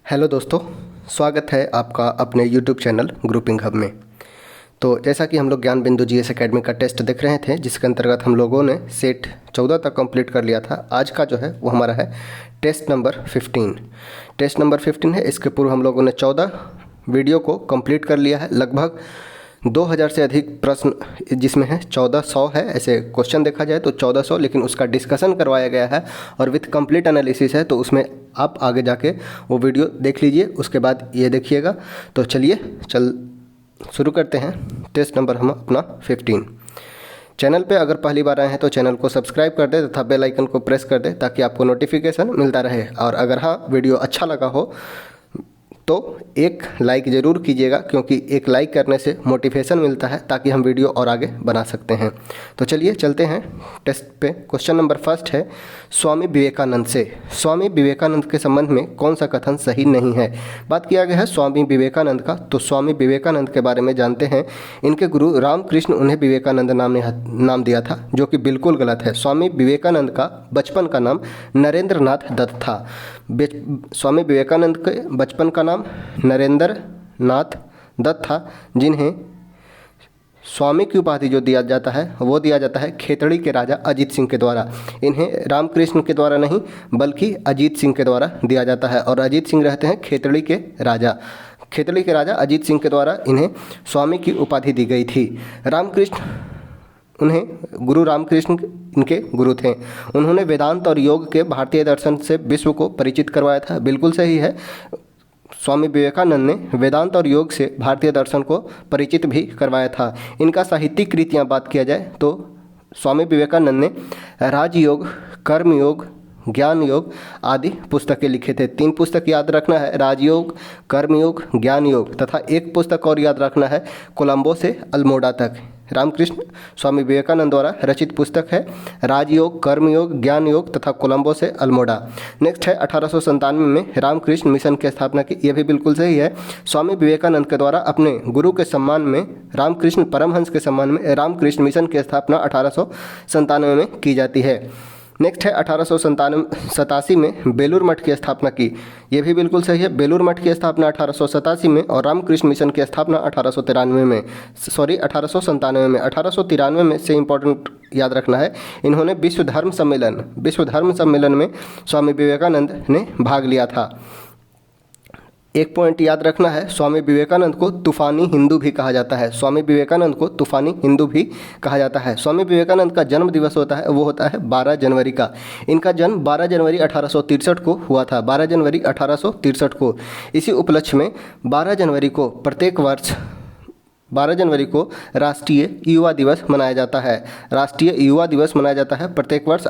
Hello दोस्तों, स्वागत है आपका अपने यूट्यूब चैनल ग्रुपिंग हब में। तो जैसा कि हम लोग ज्ञान बिंदु जीएस एकेडमी का टेस्ट देख रहे थे, जिसके अंतर्गत हम लोगों ने सेट 14 तक कंप्लीट कर लिया था। आज का जो है वो हमारा है टेस्ट नंबर 15। टेस्ट नंबर 15 है। इसके पूर्व हम लोगों ने 14 वीडियो को कंप्लीट कर लिया है। लगभग 2000 से अधिक प्रश्न जिसमें है 1400 है। ऐसे क्वेश्चन देखा जाए तो 1400, लेकिन उसका डिस्कशन करवाया गया है और विथ कंप्लीट एनालिसिस है। तो उसमें आप आगे जाके वो वीडियो देख लीजिए, उसके बाद ये देखिएगा। तो चलिए शुरू करते हैं। टेस्ट नंबर हम अपना 15। चैनल पे अगर पहली बार आए हैं तो चैनल को सब्सक्राइब कर दे तथा बेल आइकन को प्रेस कर दे ताकि आपको नोटिफिकेशन मिलता रहे। और अगर वीडियो अच्छा लगा हो तो एक लाइक ज़रूर कीजिएगा, क्योंकि एक लाइक करने से मोटिवेशन मिलता है ताकि हम वीडियो और आगे बना सकते हैं। तो चलिए चलते हैं टेस्ट पे। क्वेश्चन नंबर फर्स्ट है स्वामी विवेकानंद से। स्वामी विवेकानंद के संबंध में कौन सा कथन सही नहीं है। बात किया गया है स्वामी विवेकानंद का, तो स्वामी विवेकानंद के बारे में जानते हैं। इनके गुरु रामकृष्ण उन्हें विवेकानंद नाम दिया था, जो कि बिल्कुल गलत है। स्वामी विवेकानंद का बचपन का नाम नरेंद्र नाथ दत्त था। स्वामी विवेकानंद के बचपन का नाम नरेंद्र नाथ दत्त था, जिन्हें स्वामी की उपाधि जो दिया जाता है वो दिया जाता है खेतड़ी के राजा अजीत सिंह के द्वारा। इन्हें रामकृष्ण के द्वारा नहीं बल्कि अजीत सिंह के द्वारा दिया जाता है, और अजीत सिंह रहते हैं खेतड़ी के राजा। खेतड़ी के राजा अजीत सिंह के द्वारा इन्हें स्वामी की उपाधि दी गई थी। गुरु रामकृष्ण इनके गुरु थे। उन्होंने वेदांत और योग के भारतीय दर्शन से विश्व को परिचित करवाया था। बिल्कुल सही है, स्वामी विवेकानंद ने वेदांत और योग से भारतीय दर्शन को परिचित भी करवाया था। इनका साहित्यिक कृतियाँ बात किया जाए तो स्वामी विवेकानंद ने राजयोग, कर्मयोग, ज्ञान योग आदि पुस्तकें लिखे थे। 3 पुस्तक याद रखना है, राजयोग, कर्मयोग, ज्ञान योग, तथा एक पुस्तक और याद रखना है कोलंबो से अल्मोड़ा तक। रामकृष्ण स्वामी विवेकानंद द्वारा रचित पुस्तक है राजयोग, कर्मयोग, ज्ञान योग तथा कोलंबो से अल्मोड़ा। नेक्स्ट है 1897 में रामकृष्ण मिशन की स्थापना की। यह भी बिल्कुल सही है। स्वामी विवेकानंद के द्वारा अपने गुरु के सम्मान में, रामकृष्ण परमहंस के सम्मान में रामकृष्ण मिशन की स्थापना 1897 में की जाती है। नेक्स्ट है 1887 में बेलूर मठ की स्थापना की। यह भी बिल्कुल सही है। बेलूर मठ की स्थापना 1887 में और रामकृष्ण मिशन की स्थापना 1893 में, 1893 में से इम्पोर्टेंट याद रखना है। इन्होंने विश्व धर्म सम्मेलन में स्वामी विवेकानंद ने भाग लिया था। एक पॉइंट याद रखना है, स्वामी विवेकानंद को तूफानी हिंदू भी कहा जाता है। स्वामी विवेकानंद को तूफानी हिंदू भी कहा जाता है। स्वामी विवेकानंद का जन्म दिवस होता है, वो होता है 12 जनवरी का। इनका जन्म 12 जनवरी 1863 को हुआ था। 12 जनवरी 1863 को। इसी उपलक्ष्य में 12 जनवरी को प्रत्येक वर्ष 12 जनवरी को राष्ट्रीय युवा दिवस मनाया जाता है। राष्ट्रीय युवा दिवस मनाया जाता है प्रत्येक वर्ष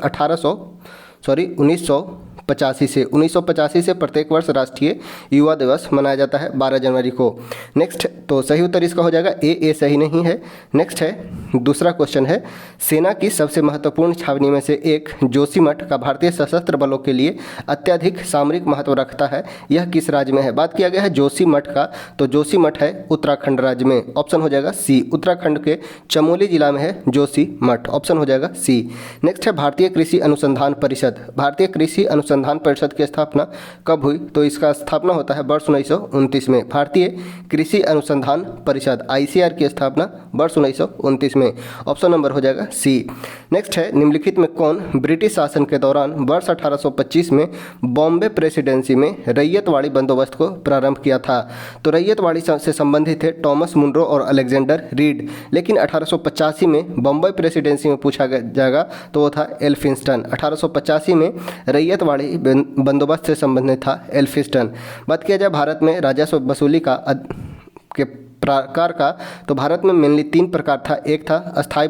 1985 से प्रत्येक वर्ष राष्ट्रीय युवा दिवस मनाया जाता है 12 जनवरी को। नेक्स्ट, तो सही उत्तर इसका हो जाएगा ए सही नहीं है। नेक्स्ट है दूसरा क्वेश्चन है सेना की सबसे महत्वपूर्ण छावनी में से एक जोशीमठ का भारतीय सशस्त्र बलों के लिए अत्यधिक सामरिक महत्व रखता है। यह किस राज्य में है। बात किया गया है जोशीमठ का, तो जोशीमठ है उत्तराखंड राज्य में। ऑप्शन हो जाएगा सी। उत्तराखंड के चमोली जिला में है जोशीमठ। ऑप्शन हो जाएगा सी। नेक्स्ट है भारतीय कृषि अनुसंधान परिषद। भारतीय कृषि अनुसंधान परिषद की स्थापना कब हुई, तो इसका स्थापना होता है वर्ष 1929 में। भारतीय कृषि अनुसंधान परिषद ICR की स्थापना वर्ष 1929 में। ऑप्शन नंबर हो जाएगा सी। नेक्स्ट है निम्नलिखित में कौन ब्रिटिश शासन के दौरान वर्ष 1825 में बॉम्बे प्रेसिडेंसी में रैयतवाड़ी बंदोबस्त को प्रारंभ किया था। तो रैयतवाड़ी से संबंधित थे टॉमस मुनरो और अलेक्जेंडर रीड, लेकिन 1885 में बॉम्बे प्रेसिडेंसी में पूछा जाएगा तो वो था एल्फिंस्टन। 1885 में रैयतवाड़ी बंदोबस्त से संबंधित था एल्फिंस्टन। बात किया जाए भारत में राजस्व वसूली के प्रकार का, तो भारत में मेनली 3 प्रकार था। एक था अस्थायी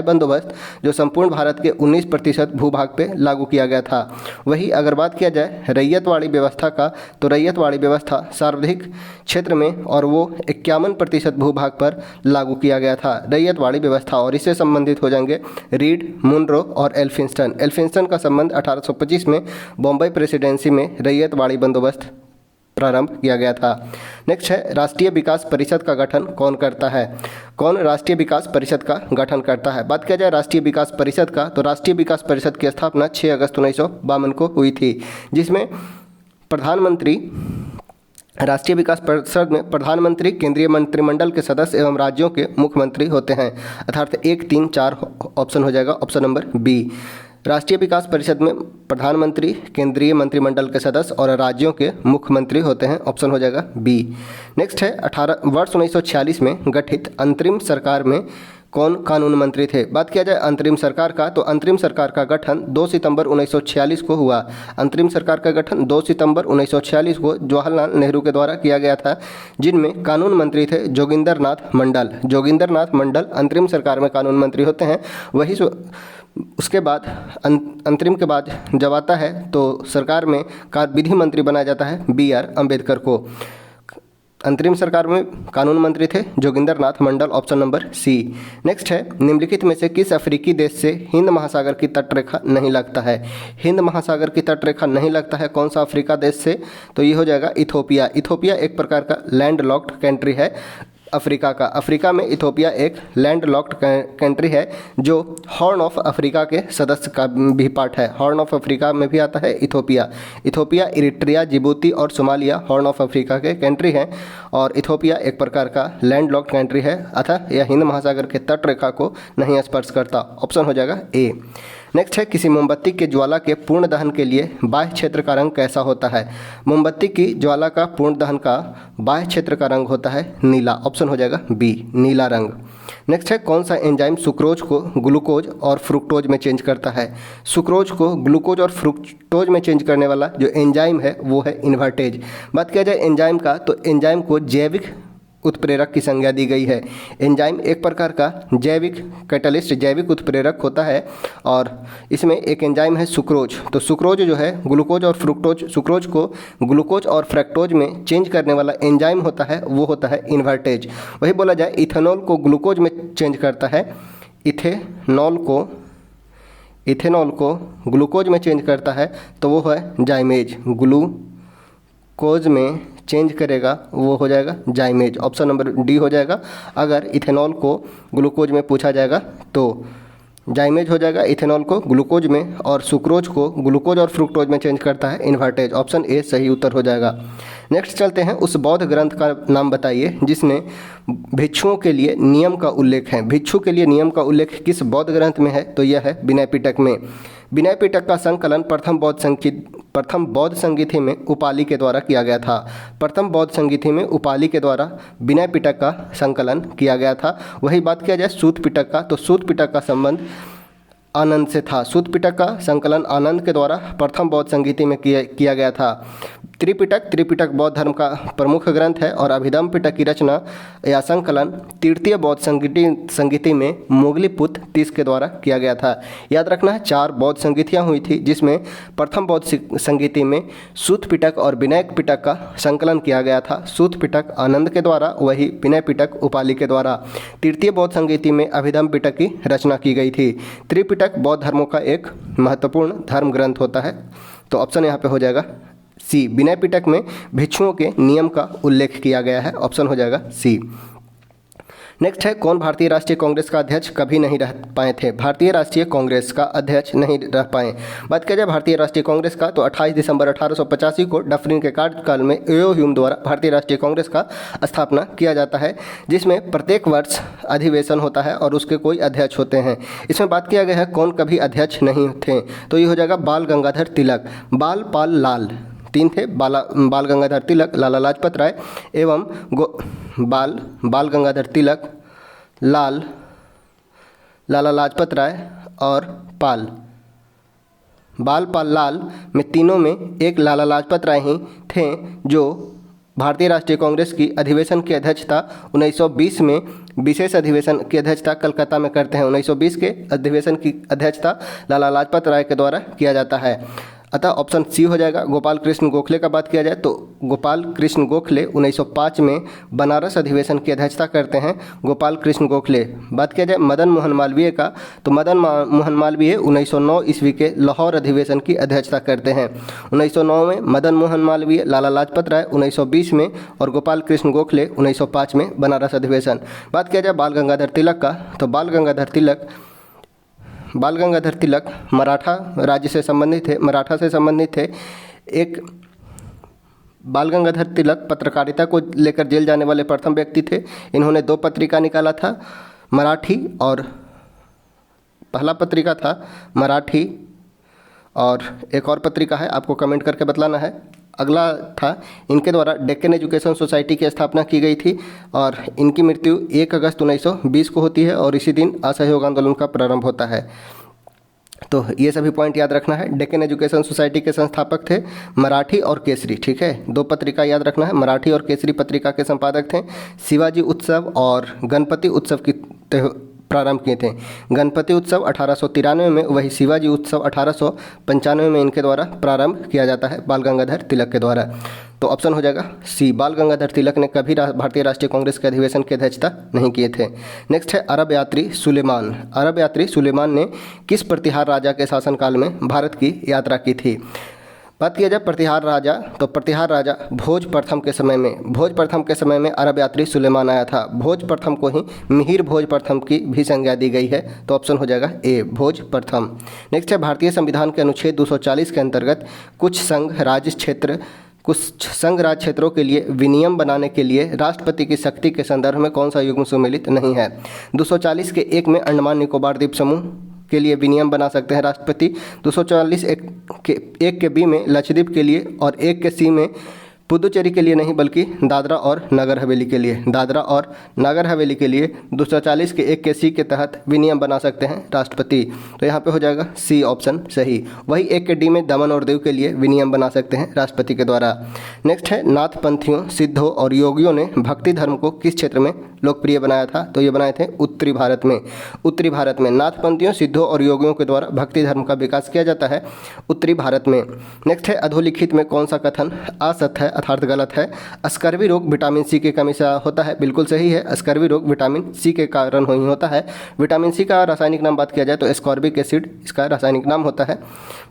बंदोबस्त जो संपूर्ण भारत के 19% भूभाग पे लागू किया गया था। वही अगर बात किया जाए रैयतवाड़ी व्यवस्था का, तो रैयतवाड़ी व्यवस्था सार्वधिक क्षेत्र में और वो 51% भूभाग पर लागू किया गया था रैयतवाड़ी व्यवस्था। और इससे संबंधित हो जाएंगे रीड, मुनरो और एल्फिंस्टन। एल्फिंस्टन का संबंध 1825 में बॉम्बे प्रेसिडेंसी में रैयतवाड़ी बंदोबस्त प्रारंभ किया गया था। नेक्स्ट है राष्ट्रीय विकास परिषद का गठन कौन करता है। कौन राष्ट्रीय विकास परिषद का गठन करता है। बात किया जाए राष्ट्रीय विकास परिषद का, तो राष्ट्रीय विकास परिषद की स्थापना 6 अगस्त 1952 को हुई थी, जिसमें प्रधानमंत्री राष्ट्रीय विकास परिषद में प्रधानमंत्री केंद्रीय मंत्रिमंडल के सदस्य एवं राज्यों के मुख्यमंत्री होते हैं, अर्थात 1, 3, 4 ऑप्शन हो जाएगा ऑप्शन नंबर बी। राष्ट्रीय विकास परिषद में प्रधानमंत्री केंद्रीय मंत्रिमंडल के सदस्य और राज्यों के मुख्यमंत्री होते हैं, ऑप्शन हो जाएगा बी। नेक्स्ट है 1946 में गठित अंतरिम सरकार में कौन कानून मंत्री थे। बात किया जाए अंतरिम सरकार का, तो अंतरिम सरकार का गठन 2 सितंबर 1946 को हुआ। अंतरिम सरकार का गठन 2 सितंबर 1946 को जवाहरलाल नेहरू के द्वारा किया गया था, जिनमें कानून मंत्री थे जोगिंदर नाथ मंडल। जोगिंदर नाथ मंडल अंतरिम सरकार में कानून मंत्री होते हैं। वही उसके बाद अंतरिम के बाद जब आता है तो सरकार में विधि मंत्री बनाया जाता है BR अम्बेडकर को। अंतरिम सरकार में कानून मंत्री थे जोगिंदर नाथ मंडल, ऑप्शन नंबर सी। नेक्स्ट है निम्नलिखित में से किस अफ्रीकी देश से हिंद महासागर की तटरेखा नहीं लगता है। हिंद महासागर की तटरेखा नहीं लगता है कौन सा अफ्रीका देश से, तो ये हो जाएगा इथोपिया। इथोपिया एक प्रकार का लैंड लॉक्ड कंट्री है अफ्रीका का। अफ्रीका में इथोपिया एक लैंड लॉक्ड कंट्री है जो हॉर्न ऑफ अफ्रीका के सदस्य का भी पार्ट है। हॉर्न ऑफ अफ्रीका में भी आता है इथोपिया। इथोपिया, इरिट्रिया, जिबूती और सोमालिया हॉर्न ऑफ अफ्रीका के कंट्री हैं और इथोपिया एक प्रकार का लैंड लॉक्ड कंट्री है, अतः यह हिंद महासागर के तट रेखा को नहीं स्पर्श करता, ऑप्शन हो जाएगा ए। नेक्स्ट है किसी मोमबत्ती के ज्वाला के पूर्ण दहन के लिए बाह्य क्षेत्र का रंग कैसा होता है। मोमबत्ती की ज्वाला का पूर्ण दहन का बाह्य क्षेत्र का रंग होता है नीला, ऑप्शन हो जाएगा बी, नीला रंग। नेक्स्ट है कौन सा एंजाइम सुक्रोज को ग्लूकोज और फ्रुक्टोज में चेंज करता है। सुक्रोज को ग्लूकोज और फ्रुक्टोज में चेंज करने वाला जो एंजाइम है वो है इन्वर्टेज। बात किया जाए एंजाइम का, तो एंजाइम को जैविक उत्प्रेरक की संज्ञा दी गई है। एंजाइम एक प्रकार का जैविक कैटलिस्ट, जैविक उत्प्रेरक होता है और इसमें एक एंजाइम है सुक्रोज। तो सुक्रोज जो है ग्लूकोज और फ्रुक्टोज, सुक्रोज को ग्लूकोज और फ्रक्टोज में चेंज करने वाला एंजाइम होता है वो होता है इन्वर्टेज। वही बोला जाए इथेनॉल को ग्लूकोज में चेंज करता है, इथेनॉल को ग्लूकोज में चेंज करता है तो वो है जाइमेज। ग्लूकोज में चेंज करेगा वो हो जाएगा जाइमेज, ऑप्शन नंबर डी हो जाएगा। अगर इथेनॉल को ग्लूकोज में पूछा जाएगा तो जाइमेज हो जाएगा इथेनॉल को ग्लूकोज में, और सुक्रोज को ग्लूकोज और फ्रुक्टोज में चेंज करता है इन्वर्टेज, ऑप्शन ए सही उत्तर हो जाएगा। नेक्स्ट चलते हैं, उस बौद्ध ग्रंथ का नाम बताइए जिसमें भिक्षुओं के लिए नियम का उल्लेख है। भिक्षु के लिए नियम का उल्लेख किस बौद्ध ग्रंथ में है, तो यह है विनय पिटक में। विनय पिटक का संकलन प्रथम बौद्ध संगीति में उपालि के द्वारा किया गया था। प्रथम बौद्ध संगीति में उपालि के द्वारा विनय पिटक का संकलन किया गया था। वही बात किया जाए सूत पिटक का, तो सूत पिटक का संबंध आनंद से था। सूत पिटक का संकलन आनंद के द्वारा प्रथम बौद्ध संगीति में किया गया था। त्रिपिटक बौद्ध धर्म का प्रमुख ग्रंथ है और अभिधम्म पिटक की रचना या संकलन तृतीय बौद्ध संगीति में मोगलीपुत्र तीस के द्वारा किया गया था। याद रखना है 4 बौद्ध संगीतियाँ हुई थी जिसमें प्रथम बौद्ध संगीति में सूत पिटक और विनय पिटक का संकलन किया गया था। सूत पिटक आनंद के द्वारा, वही विनय पिटक उपालि के द्वारा। तृतीय बौद्ध संगीति में अभिधम्म पिटक की रचना की गई थी। त्रिपिटक बौद्ध धर्मों का एक महत्वपूर्ण धर्म ग्रंथ होता है, तो ऑप्शन यहाँ पे हो जाएगा सी। विनय पिटक में भिक्षुओं के नियम का उल्लेख किया गया है, ऑप्शन हो जाएगा सी। नेक्स्ट है कौन भारतीय राष्ट्रीय कांग्रेस का अध्यक्ष कभी नहीं रह पाए थे। भारतीय राष्ट्रीय कांग्रेस का अध्यक्ष नहीं रह पाए। बात किया जाए भारतीय राष्ट्रीय कांग्रेस का, तो 28 दिसंबर 1885 को डफरिन के कार्यकाल में एओ ह्यूम द्वारा भारतीय राष्ट्रीय कांग्रेस का स्थापना किया जाता है, जिसमें प्रत्येक वर्ष अधिवेशन होता है और उसके कोई अध्यक्ष होते हैं। इसमें बात किया गया है कौन कभी अध्यक्ष नहीं थे, तो ये हो जाएगा बाल गंगाधर तिलक। बाल पाल लाल 3 थे, बाल गंगाधर तिलक, लाला लाजपत राय एवं बाल गंगाधर तिलक, लाला लाजपत राय और बाल पाल लाल में तीनों में एक लाला लाजपत राय ही थे जो भारतीय राष्ट्रीय कांग्रेस की अधिवेशन की अध्यक्षता 1920 में विशेष अधिवेशन की अध्यक्षता कलकत्ता में करते हैं। 1920 के अधिवेशन की अध्यक्षता लाला लाजपत राय के द्वारा किया जाता है, अतः ऑप्शन सी हो जाएगा। गोपाल कृष्ण गोखले का बात किया जाए तो गोपाल कृष्ण गोखले 1905 में बनारस अधिवेशन की अध्यक्षता करते हैं। गोपाल कृष्ण गोखले। बात किया जाए मदन मोहन मालवीय का, तो मदन मोहन मालवीय 1909 ईस्वी के लाहौर अधिवेशन की अध्यक्षता करते हैं। 1909 में मदन मोहन मालवीय, लाला लाजपत राय 1920 में और गोपाल कृष्ण गोखले 1905 में बनारस अधिवेशन। बात किया जाए बाल गंगाधर तिलक का, तो बाल गंगाधर तिलक मराठा राज्य से संबंधित थे, मराठा से संबंधित थे। एक बाल गंगाधर तिलक पत्रकारिता को लेकर जेल जाने वाले प्रथम व्यक्ति थे। इन्होंने 2 पत्रिका निकाला था, मराठी, और पहला पत्रिका था मराठी, और एक और पत्रिका है, आपको कमेंट करके बतलाना है। अगला था, इनके द्वारा डेक्कन एजुकेशन सोसाइटी की स्थापना की गई थी और इनकी मृत्यु 1 अगस्त 1920 को होती है और इसी दिन असहयोग आंदोलन का प्रारंभ होता है। तो ये सभी पॉइंट याद रखना है। डेक्कन एजुकेशन सोसाइटी के संस्थापक थे मराठी और केसरी, ठीक है, 2 पत्रिका याद रखना है। मराठी और केसरी पत्रिका के संपादक थे। शिवाजी उत्सव और गणपति उत्सव की प्रारंभ किए थे। गणपति उत्सव 1893 में, वही शिवाजी उत्सव 1895 में इनके द्वारा प्रारंभ किया जाता है, बाल गंगाधर तिलक के द्वारा। तो ऑप्शन हो जाएगा सी, बाल गंगाधर तिलक ने कभी भारतीय राष्ट्रीय कांग्रेस के अधिवेशन की अध्यक्षता नहीं किए थे। नेक्स्ट है अरब यात्री सुलेमान। अरब यात्री सुलेमान ने किस प्रतिहार राजा के शासनकाल में भारत की यात्रा की थी? बात किया जाए प्रतिहार राजा, तो प्रतिहार राजा भोज प्रथम के समय में अरब यात्री सुलेमान आया था। भोज प्रथम को ही मिहिर भोज प्रथम की भी संज्ञा दी गई है, तो ऑप्शन हो जाएगा ए, भोज प्रथम। नेक्स्ट है भारतीय संविधान के अनुच्छेद 240 के अंतर्गत कुछ संघ राज्य क्षेत्रों के लिए विनियम बनाने के लिए राष्ट्रपति की शक्ति के संदर्भ में कौन सा युग्म सुमेलित नहीं है? 240 के 1 में अंडमान निकोबार द्वीप समूह के लिए विनियम बना सकते हैं राष्ट्रपति। 240 1 के बी में लक्षद्वीप के लिए और 1 के सी में पुदुचेरी के लिए नहीं बल्कि दादरा और नगर हवेली के लिए, 240 के 1 के सी के तहत विनियम बना सकते हैं राष्ट्रपति। तो यहाँ पे हो जाएगा सी ऑप्शन सही। वही 1 के डी में दमन और दीव के लिए विनियम बना सकते हैं राष्ट्रपति के द्वारा। नेक्स्ट है नाथपंथियों, सिद्धों और योगियों ने भक्ति धर्म को किस क्षेत्र में लोकप्रिय बनाया था? तो ये बनाए थे उत्तरी भारत में। नाथपंथियों, सिद्धों और योगियों के द्वारा भक्ति धर्म का विकास किया जाता है उत्तरी भारत में। नेक्स्ट है अधोलिखित में कौन सा कथन असत्य है अर्थात गलत है? स्कर्वी रोग विटामिन सी की कमी से होता है, बिल्कुल सही है। स्कर्वी रोग विटामिन सी के कारण ही होता है। विटामिन सी का रासायनिक नाम बात किया जाए तो एस्कॉर्बिक एसिड इसका रासायनिक नाम होता है।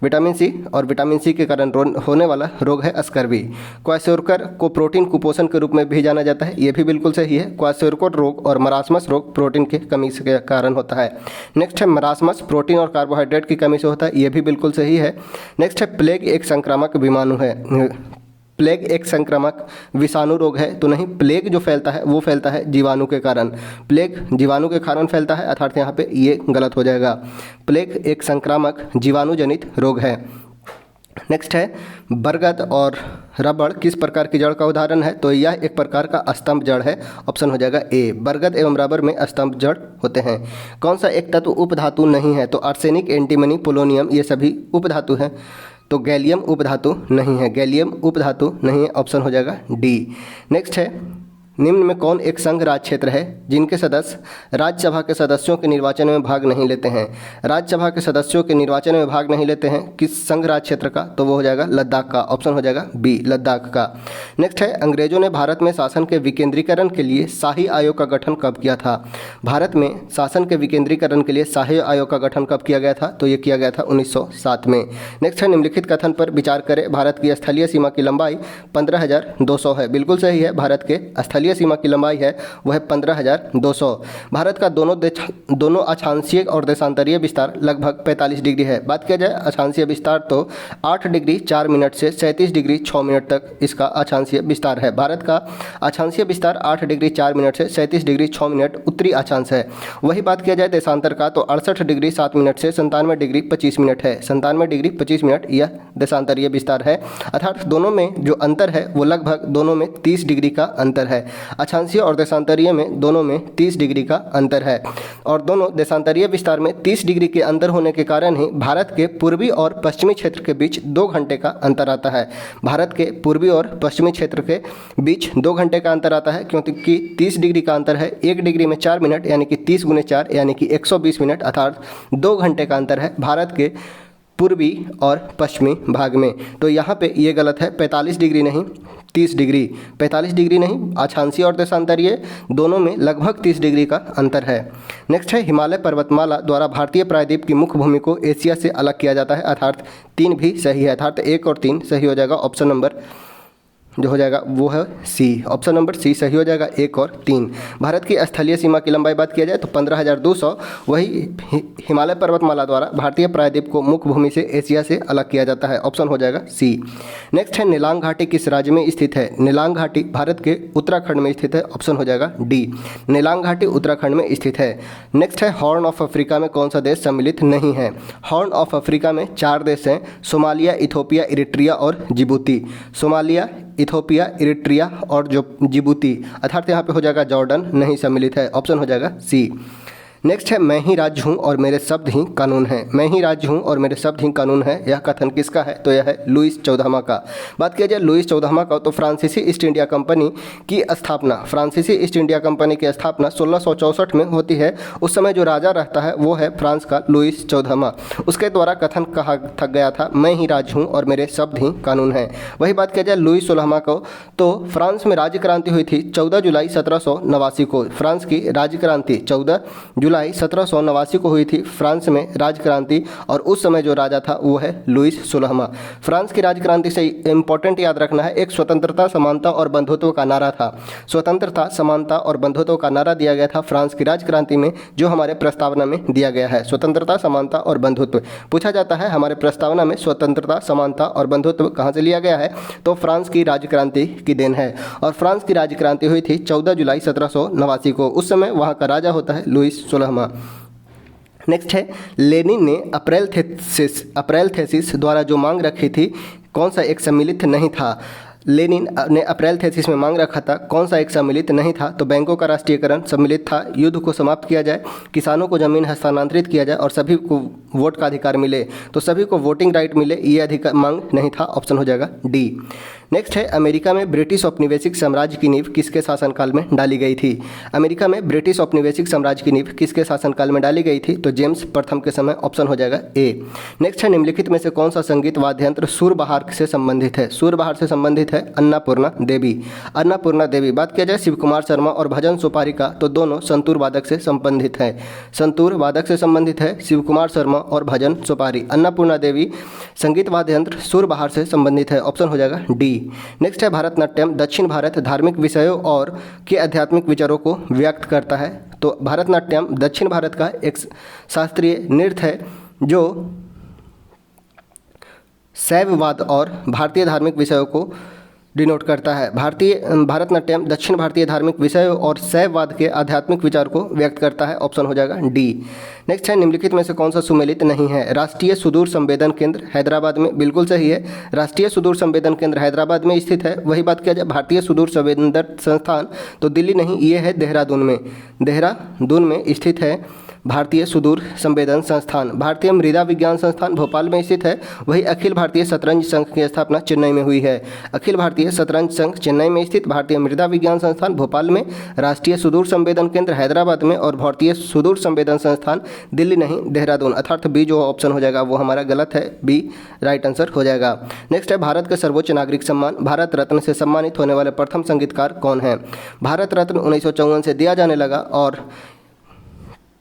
विटामिन सी और विटामिन सी के कारण होने वाला रोग है स्कर्वी। क्वाशोरकर को प्रोटीन कुपोषण के रूप में भी जाना जाता है, ये भी बिल्कुल सही है। क्वाशोरकर रोग और मरासमस रोग प्रोटीन की कमी के कारण होता है। नेक्स्ट है मरासमस प्रोटीन और कार्बोहाइड्रेट की कमी से होता है, ये भी बिल्कुल सही है। नेक्स्ट है प्लेग एक संक्रामक विषाणु है, प्लेग एक संक्रामक विषाणु रोग है, तो नहीं, प्लेग जो फैलता है वो फैलता है जीवाणु के कारण। प्लेग जीवाणु के कारण फैलता है, अर्थात यहाँ पे ये गलत हो जाएगा। प्लेग एक संक्रामक जीवाणुजनित रोग है। नेक्स्ट है बरगद और रबड़ किस प्रकार की जड़ का उदाहरण है? तो यह एक प्रकार का स्तंभ जड़ है, ऑप्शन हो जाएगा ए। बरगद एवं रबड़ में स्तंभ जड़ होते हैं। कौन सा एक तत्व उपधातु नहीं है? तो आर्सेनिक, एंटीमनी, पोलोनियम ये सभी उपधातु हैं, तो गैलियम उपधातु नहीं है, ऑप्शन हो जाएगा डी। नेक्स्ट है निम्न में कौन एक संघ राज्य क्षेत्र है जिनके सदस्य राज्यसभा के सदस्यों के निर्वाचन में भाग नहीं लेते हैं? राज्यसभा के सदस्यों के निर्वाचन में भाग नहीं लेते हैं किस संघ राज्य क्षेत्र का? तो वो हो जाएगा लद्दाख का, ऑप्शन हो जाएगा बी, लद्दाख का। नेक्स्ट है अंग्रेजों ने भारत में शासन के विकेंद्रीकरण के लिए शाही आयोग का गठन कब किया था? भारत में शासन के विकेंद्रीकरण के लिए शाही आयोग का गठन कब किया गया था? तो ये किया गया था 1907 में। नेक्स्ट है निम्नलिखित कथन पर विचार करें। भारत की स्थलीय सीमा की लंबाई 15,200 है, बिल्कुल सही है। भारत के स्थलीय सीमा की लंबाई है वो है 15,200। भारत का दोनों अक्षांशीय और देशांतरीय विस्तार लगभग 45 डिग्री है। बात किया जाए अक्षांशीय विस्तार तो 8 डिग्री 4 मिनट से 37 डिग्री 6 मिनट तक इसका अक्षांशीय विस्तार है। भारत का अक्षांशीय विस्तार 8 डिग्री 4 मिनट से 37 डिग्री 6 मिनट उत्तरी अक्षांश है। वही बात किया जाए देशांतर का तो 68 डिग्री 7 मिनट से 97 डिग्री 25 मिनट है। 97 डिग्री 25 मिनट यह देशांतरीय विस्तार है, अर्थात दोनों में जो अंतर है वो लगभग दोनों में 30 डिग्री का अंतर है। अक्षांशीय और देशांतरीय में दोनों में 30 डिग्री का अंतर है और दोनों देशांतरीय विस्तार में 30 डिग्री के अंतर होने के कारण ही भारत के पूर्वी और पश्चिमी क्षेत्र के बीच 2 घंटे का अंतर आता है। भारत के पूर्वी और पश्चिमी क्षेत्र के बीच 2 घंटे का अंतर आता है क्योंकि 30 डिग्री का अंतर है। 1 डिग्री में 4 मिनट यानी कि 30 गुने 4 यानी कि 120 मिनट, अर्थात 2 घंटे का अंतर है भारत के पूर्वी और पश्चिमी भाग में। तो यहाँ पे ये गलत है, 45 डिग्री नहीं 30 डिग्री, 45 डिग्री नहीं, अक्षांशीय और देशांतरीय दोनों में लगभग 30 डिग्री का अंतर है। नेक्स्ट है हिमालय पर्वतमाला द्वारा भारतीय प्रायद्वीप की मुख्य भूमि को एशिया से अलग किया जाता है, अर्थात 3 भी सही है, अर्थात 1 और 3 सही हो जाएगा, ऑप्शन नंबर जो हो जाएगा वो है सी, ऑप्शन नंबर सी सही हो जाएगा। 1 और 3। भारत की स्थलीय सीमा की लंबाई बात किया जाए तो 15,200, वही हिमालय पर्वतमाला द्वारा भारतीय प्रायद्वीप को मुख्य भूमि से एशिया से अलग किया जाता है, ऑप्शन हो जाएगा सी। नेक्स्ट है निलांग घाटी किस राज्य में स्थित है? निलांग घाटी भारत के उत्तराखंड में स्थित है, ऑप्शन हो जाएगा डी। निलांग घाटी उत्तराखंड में स्थित है। नेक्स्ट है हॉर्न ऑफ अफ्रीका में कौन सा देश सम्मिलित नहीं है? हॉर्न ऑफ अफ्रीका में 4 देश हैं, सोमालिया, इथोपिया, इरिट्रिया और जिबूती। सोमालिया, इथोपिया, इरिट्रिया और जो जिबूती, अर्थात यहाँ पे हो जाएगा जॉर्डन नहीं सम्मिलित है, ऑप्शन हो जाएगा सी। नेक्स्ट है मैं ही राज्य हूँ और मेरे शब्द ही कानून है। मैं ही राज्य हूँ और मेरे शब्द ही कानून है, यह कथन किसका है? तो यह है लुईस 14वां का। बात किया जाए लुईस 14वां का तो फ्रांसीसी ईस्ट इंडिया कंपनी की स्थापना, फ्रांसीसी ईस्ट इंडिया कंपनी की स्थापना 1664 में होती है। उस समय जो राजा रहता है वो है फ्रांस का लुईस 14वां। उसके द्वारा कथन कहा थक गया था मैं ही राज्य हूँ और मेरे शब्द ही कानून है। वही बात किया जाए लुईस 16वां को तो फ्रांस में राज्य क्रांति हुई थी 14 जुलाई 1789 को। फ्रांस की राज्य क्रांति 14 जुलाई 1789 को हुई थी फ्रांस में राज्य क्रांति, और उस समय जो राजा था वो है लुईस 16वां। फ्रांस की राज्य क्रांति से इंपॉर्टेंट याद रखना है, एक स्वतंत्रता, समानता और बंधुत्व का नारा था। स्वतंत्रता, समानता और बंधुत्व का नारा दिया गया था फ्रांस की राज्य क्रांति में, जो हमारे प्रस्तावना में दिया गया है। स्वतंत्रता, समानता और बंधुत्व पूछा जाता है हमारे प्रस्तावना में स्वतंत्रता, समानता और बंधुत्व कहाँ से लिया गया है? तो फ्रांस की राज्य क्रांति की देन है। और फ्रांस की राज्य क्रांति हुई थी 14 जुलाई 1789 को। उस समय वहाँ का राजा होता है लुईस 16वां। नेक्स्ट है लेनिन ने अप्रैल थेसिस द्वारा जो मांग रखी थी कौन सा एक सम्मिलित नहीं था? लेनिन ने अप्रैल थेसिस में मांग रखा था, कौन सा एक सम्मिलित नहीं था? तो बैंकों का राष्ट्रीयकरण सम्मिलित था, युद्ध को समाप्त किया जाए, किसानों को जमीन हस्तांतरित किया जाए और सभी को वोट का अधिकार मिले, तो सभी को वोटिंग राइट मिले, ये अधिकार मांग नहीं था, ऑप्शन हो जाएगा डी। नेक्स्ट है अमेरिका में ब्रिटिश औपनिवेशिक साम्राज्य की नींव किसके शासनकाल में डाली गई थी? अमेरिका में ब्रिटिश औपनिवेशिक साम्राज्य की नींव किसके शासनकाल में डाली गई थी? तो जेम्स प्रथम के समय, ऑप्शन हो जाएगा ए। नेक्स्ट है निम्नलिखित में से कौन सा संगीत वाद्य यंत्र सूरबहार से संबंधित है? सूरबहार से संबंधित है अन्नपूर्णा देवी। अन्नपूर्णा देवी। बात किया जाए शिव कुमार शर्मा और भजन सुपारी का तो दोनों संतूर वादक से संबंधित है। संतूर वादक से संबंधित है शिव कुमार शर्मा और भजन सुपारी। अन्नपूर्णा देवी संगीत वाद्य यंत्र सूरबहार से संबंधित है, ऑप्शन हो जाएगा डी। नेक्स्ट है भारतनाट्यम दक्षिण भारत धार्मिक विषयों और के आध्यात्मिक विचारों को व्यक्त करता है। तो भारतनाट्यम दक्षिण भारत का एक शास्त्रीय नृत्य है जो शैववाद और भारतीय धार्मिक विषयों को डिनोट करता है। भारतनाट्यम दक्षिण भारतीय धार्मिक विषयों और शैववाद के आध्यात्मिक विचार को व्यक्त करता है, ऑप्शन हो जाएगा डी। नेक्स्ट है निम्नलिखित में से कौन सा सुमेलित नहीं है? राष्ट्रीय सुदूर संवेदन केंद्र हैदराबाद में, बिल्कुल सही है, राष्ट्रीय सुदूर संवेदन केंद्र हैदराबाद में स्थित है। वही बात किया जाए भारतीय सुदूर संवेदन संस्थान तो दिल्ली नहीं, ये है देहरादून में, देहरादून में स्थित है भारतीय सुदूर संवेदन संस्थान। भारतीय मृदा विज्ञान संस्थान भोपाल में स्थित है। वही अखिल भारतीय शतरंज संघ की स्थापना चेन्नई में हुई है। अखिल भारतीय शतरंज संघ चेन्नई में स्थित, भारतीय मृदा विज्ञान संस्थान भोपाल में, राष्ट्रीय सुदूर संवेदन केंद्र हैदराबाद में और भारतीय सुदूर संवेदन संस्थान दिल्ली नहीं देहरादून, अर्थात बी जो ऑप्शन हो जाएगा वो हमारा गलत है, बी राइट आंसर हो जाएगा। नेक्स्ट है भारत के सर्वोच्च नागरिक सम्मान भारत रत्न से सम्मानित होने वाले प्रथम संगीतकार कौन है? भारत रत्न 1954 से दिया जाने लगा और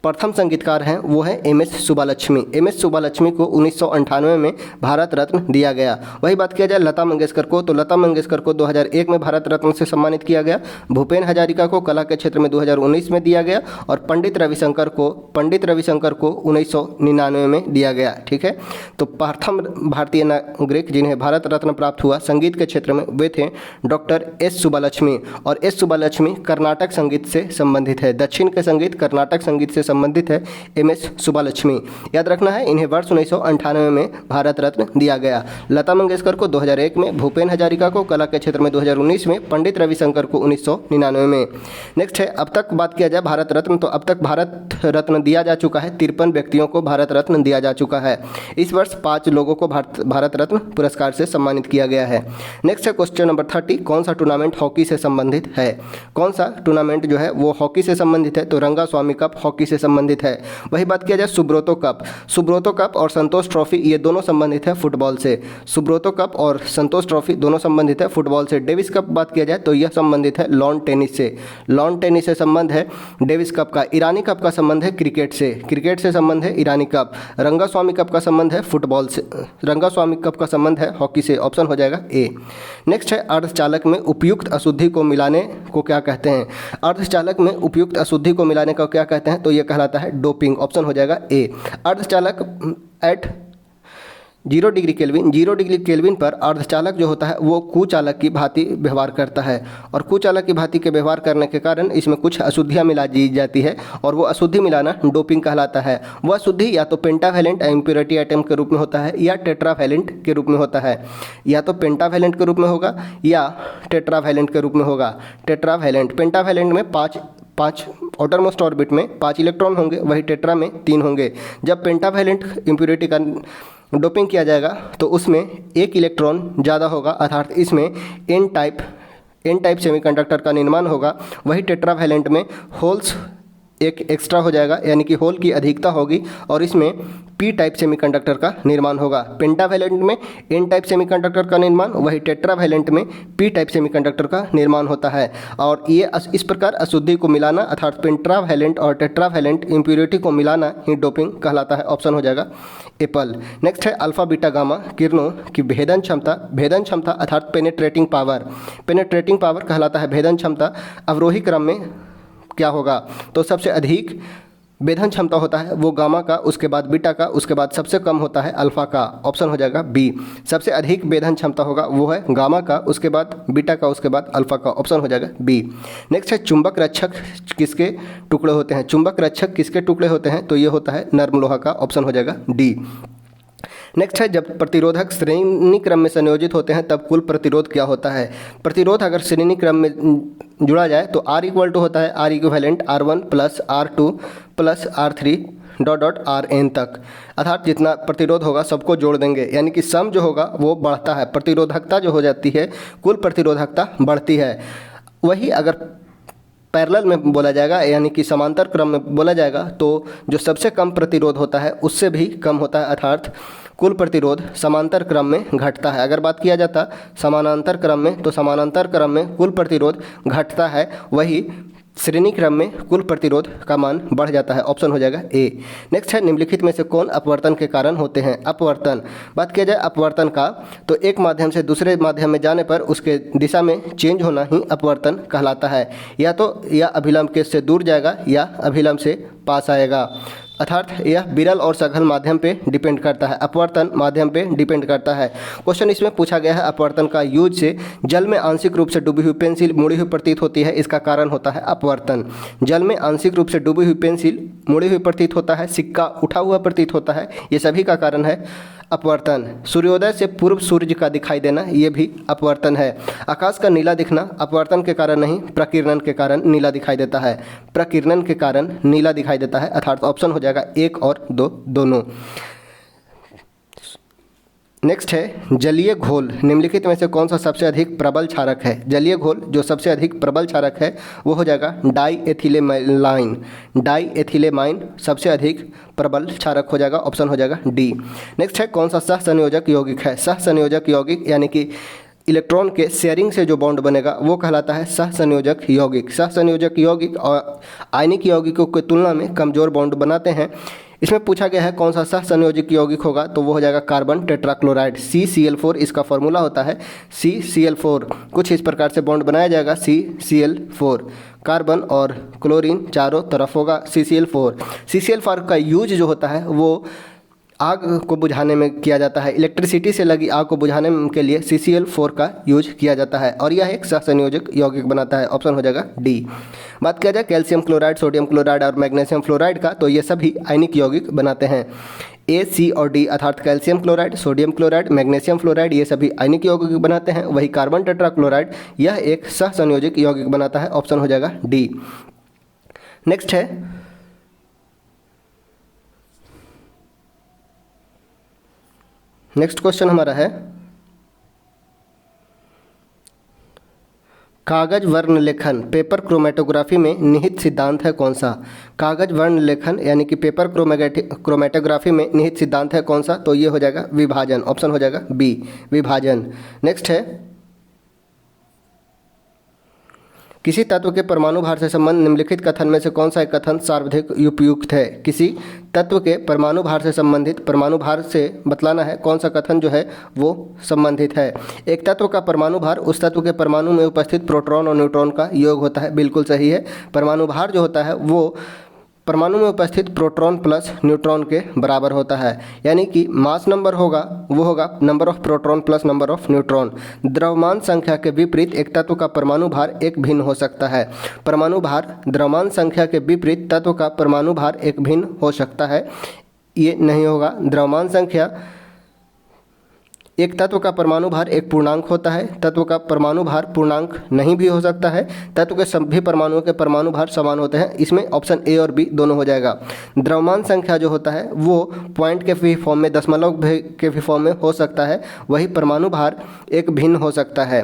प्रथम संगीतकार हैं वो है एम.एस. सुब्बालक्ष्मी। एम.एस. सुब्बालक्ष्मी को 1998 में भारत रत्न दिया गया। वही बात किया जाए लता मंगेशकर को तो लता मंगेशकर को 2001 में भारत रत्न से सम्मानित किया गया। भूपेन हजारिका को कला के क्षेत्र में 2019 में दिया गया और पंडित रविशंकर को 1999 में दिया गया। ठीक है, तो प्रथम भारतीय नागरिक जिन्हें भारत रत्न प्राप्त हुआ संगीत के क्षेत्र में वे थे डॉक्टर एस सुब्बालक्ष्मी। और एस सुब्बालक्ष्मी कर्नाटक संगीत से संबंधित है, दक्षिण के संगीत कर्नाटक संगीत से संबंधित है एम.एस. सुब्बालक्ष्मी। याद रखना है इन्हें वर्ष 1998 में भारत रत्न दिया गया। लता मंगेशकर को 2001 में, भूपेन हजारिका को कला के क्षेत्र में 2019 में, पंडित रविशंकर को 1999 में। नेक्स्ट है अब तक बात किया जाए भारत रत्न तो अब तक भारत रत्न दिया जा चुका है, 53 व्यक्तियों को भारत रत्न दिया जा चुका है। इस वर्ष 5 लोगों को भारत रत्न पुरस्कार से सम्मानित किया गया है। नेक्स्ट है क्वेश्चन नंबर 30, कौन सा टूर्नामेंट हॉकी से संबंधित है? कौन सा टूर्नामेंट जो है वो हॉकी से संबंधित है? तो रंगास्वामी कप हॉकी से से संबंधित है। वही बात किया जाए सुब्रोतो कप और संतोष ट्रॉफी ये दोनों संबंधित है फुटबॉल से। सुब्रोतो कप और संतोष ट्रॉफी दोनों संबंधित है फुटबॉल से। डेविस कप बात किया जाए तो यह संबंधित है लॉन टेनिस से। लॉन टेनिस से संबंध है डेविस कप का। ईरानी कप का संबंध है क्रिकेट से संबंध है ईरानी कप। रंगास्वामी कप का संबंध है फुटबॉल से। रंगास्वामी कप का संबंध है हॉकी से। ऑप्शन हो जाएगा ए। नेक्स्ट है अर्धचालक में उपयुक्त अशुद्धि को मिलाने को क्या कहते हैं। अर्धचालक में उपयुक्त अशुद्धि को मिलाने को क्या कहते हैं, तो यह कहलाता है डोपिंग। ऑप्शन हो जाएगा ए। अर्धचालक एट 0 डिग्री केल्विन पर अर्धचालक जो होता है वो कुचालक की भांति व्यवहार करता है, और कुचालक की भांति के व्यवहार करने के कारण इसमें कुछ अशुद्धियाँ मिला दी जाती है, और वो अशुद्धि मिलाना डोपिंग कहलाता है। वह अशुद्धि या तो पेंटावैलेंट इम्प्योरिटी आइटम के रूप में होता है या टेट्रावैलेंट के रूप में होता है। या तो पेंटावैलेंट के रूप में होगा या टेट्रावैलेंट के रूप में होगा। पेंटावैलेंट में पाँच आउटर मोस्ट ऑर्बिट में 5 इलेक्ट्रॉन होंगे, वही टेट्रा में 3 होंगे। जब पेंटावैलेंट इम्प्योरिटी का डोपिंग किया जाएगा तो उसमें 1 इलेक्ट्रॉन ज़्यादा होगा, अर्थात इसमें एन टाइप सेमीकंडक्टर का निर्माण होगा। वही टेट्रावैलेंट में होल्स एक एक्स्ट्रा हो जाएगा, यानी कि होल की अधिकता होगी, और इसमें पी टाइप सेमीकंडक्टर का निर्माण होगा। पेंटावैलेंट में एन टाइप सेमीकंडक्टर का निर्माण, वही टेट्रावैलेंट में पी टाइप सेमीकंडक्टर का निर्माण होता है। और ये इस प्रकार अशुद्धि को मिलाना अर्थात पेंटावैलेंट और टेट्रावैलेंट इम्प्योरिटी को मिलाना ही डोपिंग कहलाता है। ऑप्शन हो जाएगा एप्पल। नेक्स्ट है अल्फा बीटा गामा किरणों की भेदन क्षमता अर्थात पेनेट्रेटिंग पावर कहलाता है भेदन क्षमता। अवरोही क्रम में क्या होगा, तो सबसे अधिक भेदन क्षमता होता है वो गामा का, उसके बाद बीटा का, उसके बाद सबसे कम होता है अल्फा का। ऑप्शन हो जाएगा बी। सबसे अधिक भेदन क्षमता होगा वो है गामा का, उसके बाद बीटा का, उसके बाद अल्फा का। ऑप्शन हो जाएगा बी। नेक्स्ट है चुंबक रक्षक किसके टुकड़े होते हैं। चुंबक रक्षक किसके टुकड़े होते हैं, तो ये होता है नर्म लोहा का। ऑप्शन हो जाएगा डी। नेक्स्ट है जब प्रतिरोधक श्रेणी क्रम में संयोजित होते हैं तब कुल प्रतिरोध क्या होता है। प्रतिरोध अगर श्रेणी क्रम में जुड़ा जाए तो R इक्वल टू होता है R equivalent R1 plus R2 plus R3 dot dot Rn तक, अर्थात जितना प्रतिरोध होगा सबको जोड़ देंगे, यानी कि सम जो होगा वो बढ़ता है। प्रतिरोधकता जो हो जाती है, कुल प्रतिरोधकता बढ़ती है। वही अगर पैरेलल में बोला जाएगा, यानी कि समांतर क्रम में बोला जाएगा, तो जो सबसे कम प्रतिरोध होता है उससे भी कम होता है, अर्थात कुल प्रतिरोध समांतर क्रम में घटता है। अगर बात किया जाता समानांतर क्रम में, तो समानांतर क्रम में कुल प्रतिरोध घटता है, वही श्रेणी क्रम में कुल प्रतिरोध का मान बढ़ जाता है। ऑप्शन हो जाएगा ए। नेक्स्ट है निम्नलिखित में से कौन अपवर्तन के कारण होते हैं। अपवर्तन बात किया जाए अपवर्तन का, तो एक माध्यम से दूसरे माध्यम में जाने पर उसके दिशा में चेंज होना ही अपवर्तन कहलाता है। या तो यह अभिलंब के से दूर जाएगा या अभिलंब से पास आएगा, अर्थात यह विरल और सघन माध्यम पे डिपेंड करता है। अपवर्तन माध्यम पे डिपेंड करता है। क्वेश्चन इसमें पूछा गया है अपवर्तन का यूज से जल में आंशिक रूप से डूबी हुई पेंसिल मुड़ी हुई प्रतीत होती है, इसका कारण होता है अपवर्तन। जल में आंशिक रूप से डूबी हुई पेंसिल मुड़ी हुई प्रतीत होता है, सिक्का उठा हुआ प्रतीत होता है, ये सभी का कारण है अपवर्तन। सूर्योदय से पूर्व सूर्य का दिखाई देना, ये भी अपवर्तन है। आकाश का नीला दिखना अपवर्तन के कारण नहीं, प्रकीर्णन के कारण नीला दिखाई देता है। प्रकीर्णन के कारण नीला दिखाई देता है, अर्थात ऑप्शन हो जाएगा 1 और 2 दोनों। नेक्स्ट है जलीय घोल निम्नलिखित में से कौन सा सबसे अधिक प्रबल क्षारक है। जलीय घोल जो सबसे अधिक प्रबल क्षारक है वो हो जाएगा डाईएथिलेमाइन सबसे अधिक प्रबल क्षारक हो जाएगा। ऑप्शन हो जाएगा डी। नेक्स्ट है कौन सा सहसंयोजक यौगिक है। सहसंयोजक यौगिक यानी कि इलेक्ट्रॉन के शेयरिंग से जो बॉन्ड बनेगा वो कहलाता है सहसंयोजक यौगिक। सहसंयोजक यौगिक और आयनिक यौगिकों की तुलना में कमजोर बॉन्ड बनाते हैं। इसमें पूछा गया है कौन सा सहसंयोजक यौगिक होगा, तो वो हो जाएगा कार्बन टेट्राक्लोराइड CCl4 इसका फॉर्मूला होता है। CCl4 कुछ इस प्रकार से बॉन्ड बनाया जाएगा CCl4, कार्बन और क्लोरीन चारों तरफ होगा CCl4 का यूज जो होता है वो आग को बुझाने में किया जाता है। इलेक्ट्रिसिटी से लगी आग को बुझाने के लिए CCl4 का यूज किया जाता है और यह एक सहसंयोजक यौगिक बनाता है। ऑप्शन हो जाएगा डी। बात किया जाए कैल्शियम क्लोराइड, सोडियम क्लोराइड और मैग्नीशियम फ्लोराइड का, तो ये सभी आयनिक यौगिक बनाते हैं। A, C और D अर्थात calcium chloride, sodium chloride, magnesium fluoride ये सभी आयनिक यौगिक बनाते हैं। वही कार्बन टेट्राक्लोराइड यह एक सहसंयोजक यौगिक बनाता है। ऑप्शन हो जाएगा डी। नेक्स्ट है नेक्स्ट क्वेश्चन हमारा है कागज वर्ण लेखन पेपर क्रोमेटोग्राफी में निहित सिद्धांत है कौन सा? कागज वर्ण लेखन यानी कि पेपर क्रोमेटोग्राफी में निहित सिद्धांत है कौन सा? तो ये हो जाएगा विभाजन। ऑप्शन हो जाएगा बी, विभाजन। नेक्स्ट है, किसी तत्व के परमाणु भार से संबंध निम्नलिखित कथन में से कौन सा एक कथन सार्वधिक उपयुक्त है? किसी तत्व के परमाणु भार से संबंधित, परमाणु भार से बतलाना है कौन सा कथन जो है वो संबंधित है। एक तत्व का परमाणु भार उस तत्व के परमाणु में उपस्थित प्रोटॉन और न्यूट्रॉन का योग होता है। बिल्कुल सही है। परमाणु भार जो होता है वो परमाणु में उपस्थित प्रोटॉन प्लस न्यूट्रॉन के बराबर होता है, यानी कि मास नंबर होगा वो होगा number of proton plus number of neutron. द्रव्यमान संख्या के विपरीत एक तत्व का परमाणु भार एक भिन्न हो सकता है। परमाणु भार द्रव्यमान संख्या के विपरीत तत्व का परमाणु भार एक भिन्न हो सकता है, ये नहीं होगा। द्रव्यमान संख्या, एक तत्व का परमाणु भार एक पूर्णांक होता है, तत्व का परमाणु भार पूर्णांक नहीं भी हो सकता है। तत्व के सभी परमाणुओं के परमाणु भार समान होते हैं। इसमें ऑप्शन ए और बी दोनों हो जाएगा। द्रव्यमान संख्या जो होता है वो पॉइंट के भी फॉर्म में, दशमलव के भी फॉर्म में हो सकता है, वही परमाणु भार एक भिन्न हो सकता है।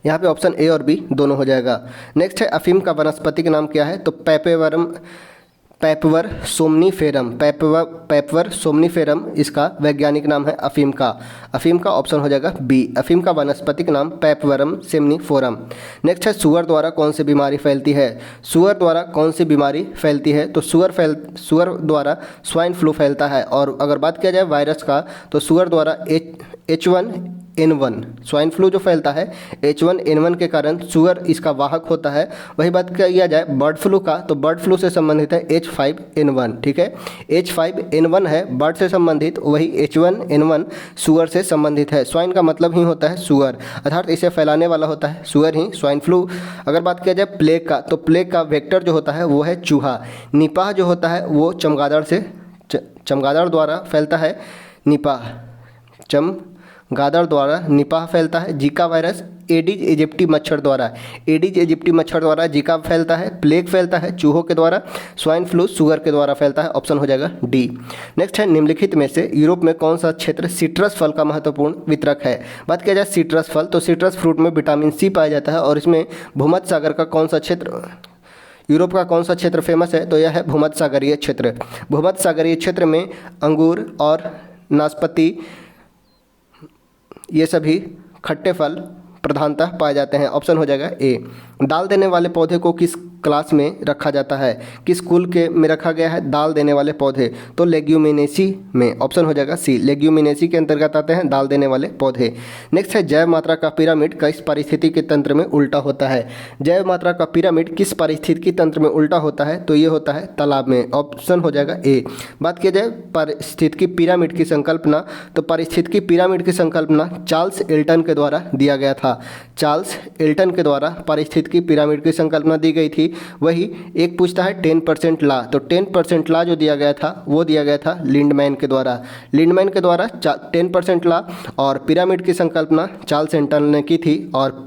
यहाँ पे ऑप्शन ए और बी दोनों हो जाएगा। नेक्स्ट है, अफीम का वनस्पतिक नाम क्या है? तो पैपवर सोमनीफेरम, पैपवर सोमनीफेरम इसका वैज्ञानिक नाम है अफीम का। अफीम का ऑप्शन हो जाएगा बी। अफीम का वनस्पतिक नाम पैपवरम सेमनीफोरम। नेक्स्ट है, सुअर द्वारा कौन सी बीमारी फैलती है? सुअर द्वारा कौन सी बीमारी फैलती है? तो सुअर द्वारा स्वाइन फ्लू फैलता है। और अगर बात किया जाए वायरस का, तो सुअर द्वारा H1N1 स्वाइन फ्लू जो फैलता है H1N1 के कारण सुअर इसका वाहक होता है। वही बात किया जाए बर्ड फ्लू का, तो बर्ड फ्लू से संबंधित है H5N1। ठीक है, H5N1 है बर्ड से संबंधित, वही H1N1 सुअर से संबंधित है। स्वाइन का मतलब ही होता है सुअर, अर्थात इसे फैलाने वाला होता है सुअर ही। Swine flu. अगर बात किया जाए प्लेग का, तो प्लेग का वेक्टर जो होता है वो है चूहा। निपाह जो होता है वो चमगादड़ द्वारा फैलता है। चमगादड़ द्वारा निपाह फैलता है। जीका वायरस एडिज इजिप्टी मच्छर द्वारा जीका फैलता है। प्लेग फैलता है चूहों के द्वारा। स्वाइन फ्लू सुअर के द्वारा फैलता है। ऑप्शन हो जाएगा डी। नेक्स्ट है, निम्नलिखित में से यूरोप में कौन सा क्षेत्र सिट्रस फल का महत्वपूर्ण वितरक है? बात किया जाए सिट्रस फल, तो सिट्रस फ्रूट में विटामिन सी पाया जाता है। और इसमें भूमध्य सागर का कौन सा क्षेत्र, यूरोप का कौन सा क्षेत्र फेमस है? तो यह है भूमध्य सागरीय क्षेत्र। भूमध्य सागरीय क्षेत्र में अंगूर और नाशपाती, ये सभी खट्टे फल प्रधानतः पाए जाते हैं। ऑप्शन हो जाएगा ए। दाल देने वाले पौधे को किस क्लास में रखा जाता है? किस कुल के में रखा गया है दाल देने वाले पौधे? तो लेग्यूमिनेसी में। ऑप्शन हो जाएगा सी, लेग्यूमिनेसी के अंतर्गत आते हैं दाल देने वाले पौधे। नेक्स्ट है, जैव मात्रा का पिरामिड किस पारिस्थितिकी तंत्र में उल्टा होता है? जैव मात्रा का पिरामिड किस पारिस्थितिकी तंत्र में उल्टा होता है? तो ये होता है तालाब में। ऑप्शन हो जाएगा ए। बात किया जाए पारिस्थितिकी पिरामिड की संकल्पना, तो पारिस्थितिकी पिरामिड की संकल्पना चार्ल्स एल्टन के द्वारा दिया गया था। चार्ल्स एल्टन के द्वारा पारिस्थितिकी पिरामिड की संकल्पना दी गई थी। वही एक पूछता है 10% ला, तो 10% ला जो दिया गया था वो दिया गया था लिंडमैन के द्वारा। लिंडमैन के द्वारा 10% ला और पिरामिड की संकल्पना चार्ल्स एल्टन ने की थी। और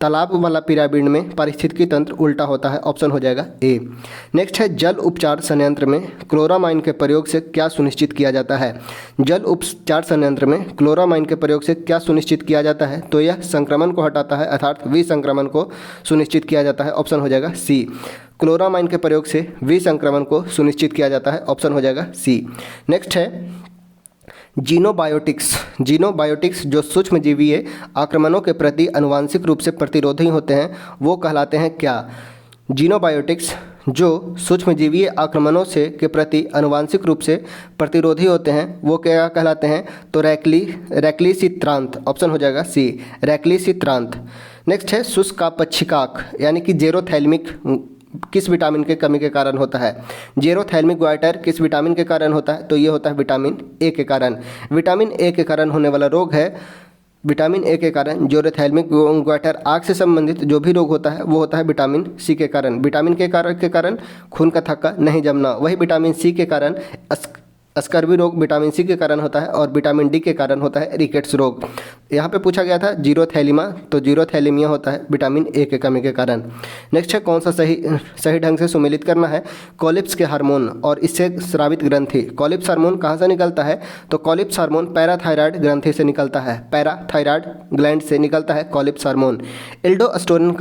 तालाब वाला पिरामिड में पारिस्थितिकी तंत्र उल्टा होता है। ऑप्शन हो जाएगा ए। नेक्स्ट है, जल उपचार संयंत्र में क्लोरामाइन के प्रयोग से क्या सुनिश्चित किया जाता है? जल उपचार संयंत्र में क्लोरामाइन के प्रयोग से क्या सुनिश्चित किया जाता है? तो यह संक्रमण को हटाता है, अर्थात विसंक्रमण को सुनिश्चित किया जाता है। ऑप्शन हो जाएगा सी। क्लोरामाइन के प्रयोग से विसंक्रमण को सुनिश्चित किया जाता है। ऑप्शन हो जाएगा सी। नेक्स्ट है, जीनोबायोटिक्स जो सूक्ष्मजीवीय आक्रमणों के प्रति आनुवांशिक रूप से प्रतिरोधी होते हैं वो कहलाते हैं क्या? जीनोबायोटिक्स जो सूक्ष्मजीवीय आक्रमणों से के प्रति आनुवांशिक रूप से प्रतिरोधी होते हैं वो क्या कहलाते हैं? तो रैक्लीसित्रांत। ऑप्शन हो जाएगा सी, रैक्लीसित्रांत। नेक्स्ट है, शुष्कापच्छिकाक यानी कि जेरोथैल्मिक किस विटामिन के कमी के कारण होता है? जेरोथैल्मिक ग्वाइटर किस विटामिन के कारण होता है? तो ये होता है विटामिन ए के कारण। विटामिन ए के कारण होने वाला रोग है, विटामिन ए के कारण जेरोथैल्मिक ग्वाइटर आँख से संबंधित जो भी रोग होता है वो होता है विटामिन सी के कारण। विटामिन के कारण खून का थक्का नहीं जमना, वही विटामिन सी के कारण स्कर्वी रोग विटामिन सी के कारण होता है और विटामिन डी के कारण होता है रिकेट्स रोग। यहाँ पे पूछा गया था जीरोथैलिमा, तो जीरोथैलेमिया होता है विटामिन ए के कमी के कारण। नेक्स्ट है कौन सा सही ढंग से सुमेलित करना है कॉलिप्स के हार्मोन और इससे स्रावित ग्रंथि। कॉलिप्स हार्मोन कहाँ से निकलता है, तो कॉलिप्स हार्मोन पैराथायराइड ग्रंथि से निकलता है, पैराथायराइड ग्लैंड से निकलता है कॉलिप्स हार्मोन। एल्डोस्टेरोन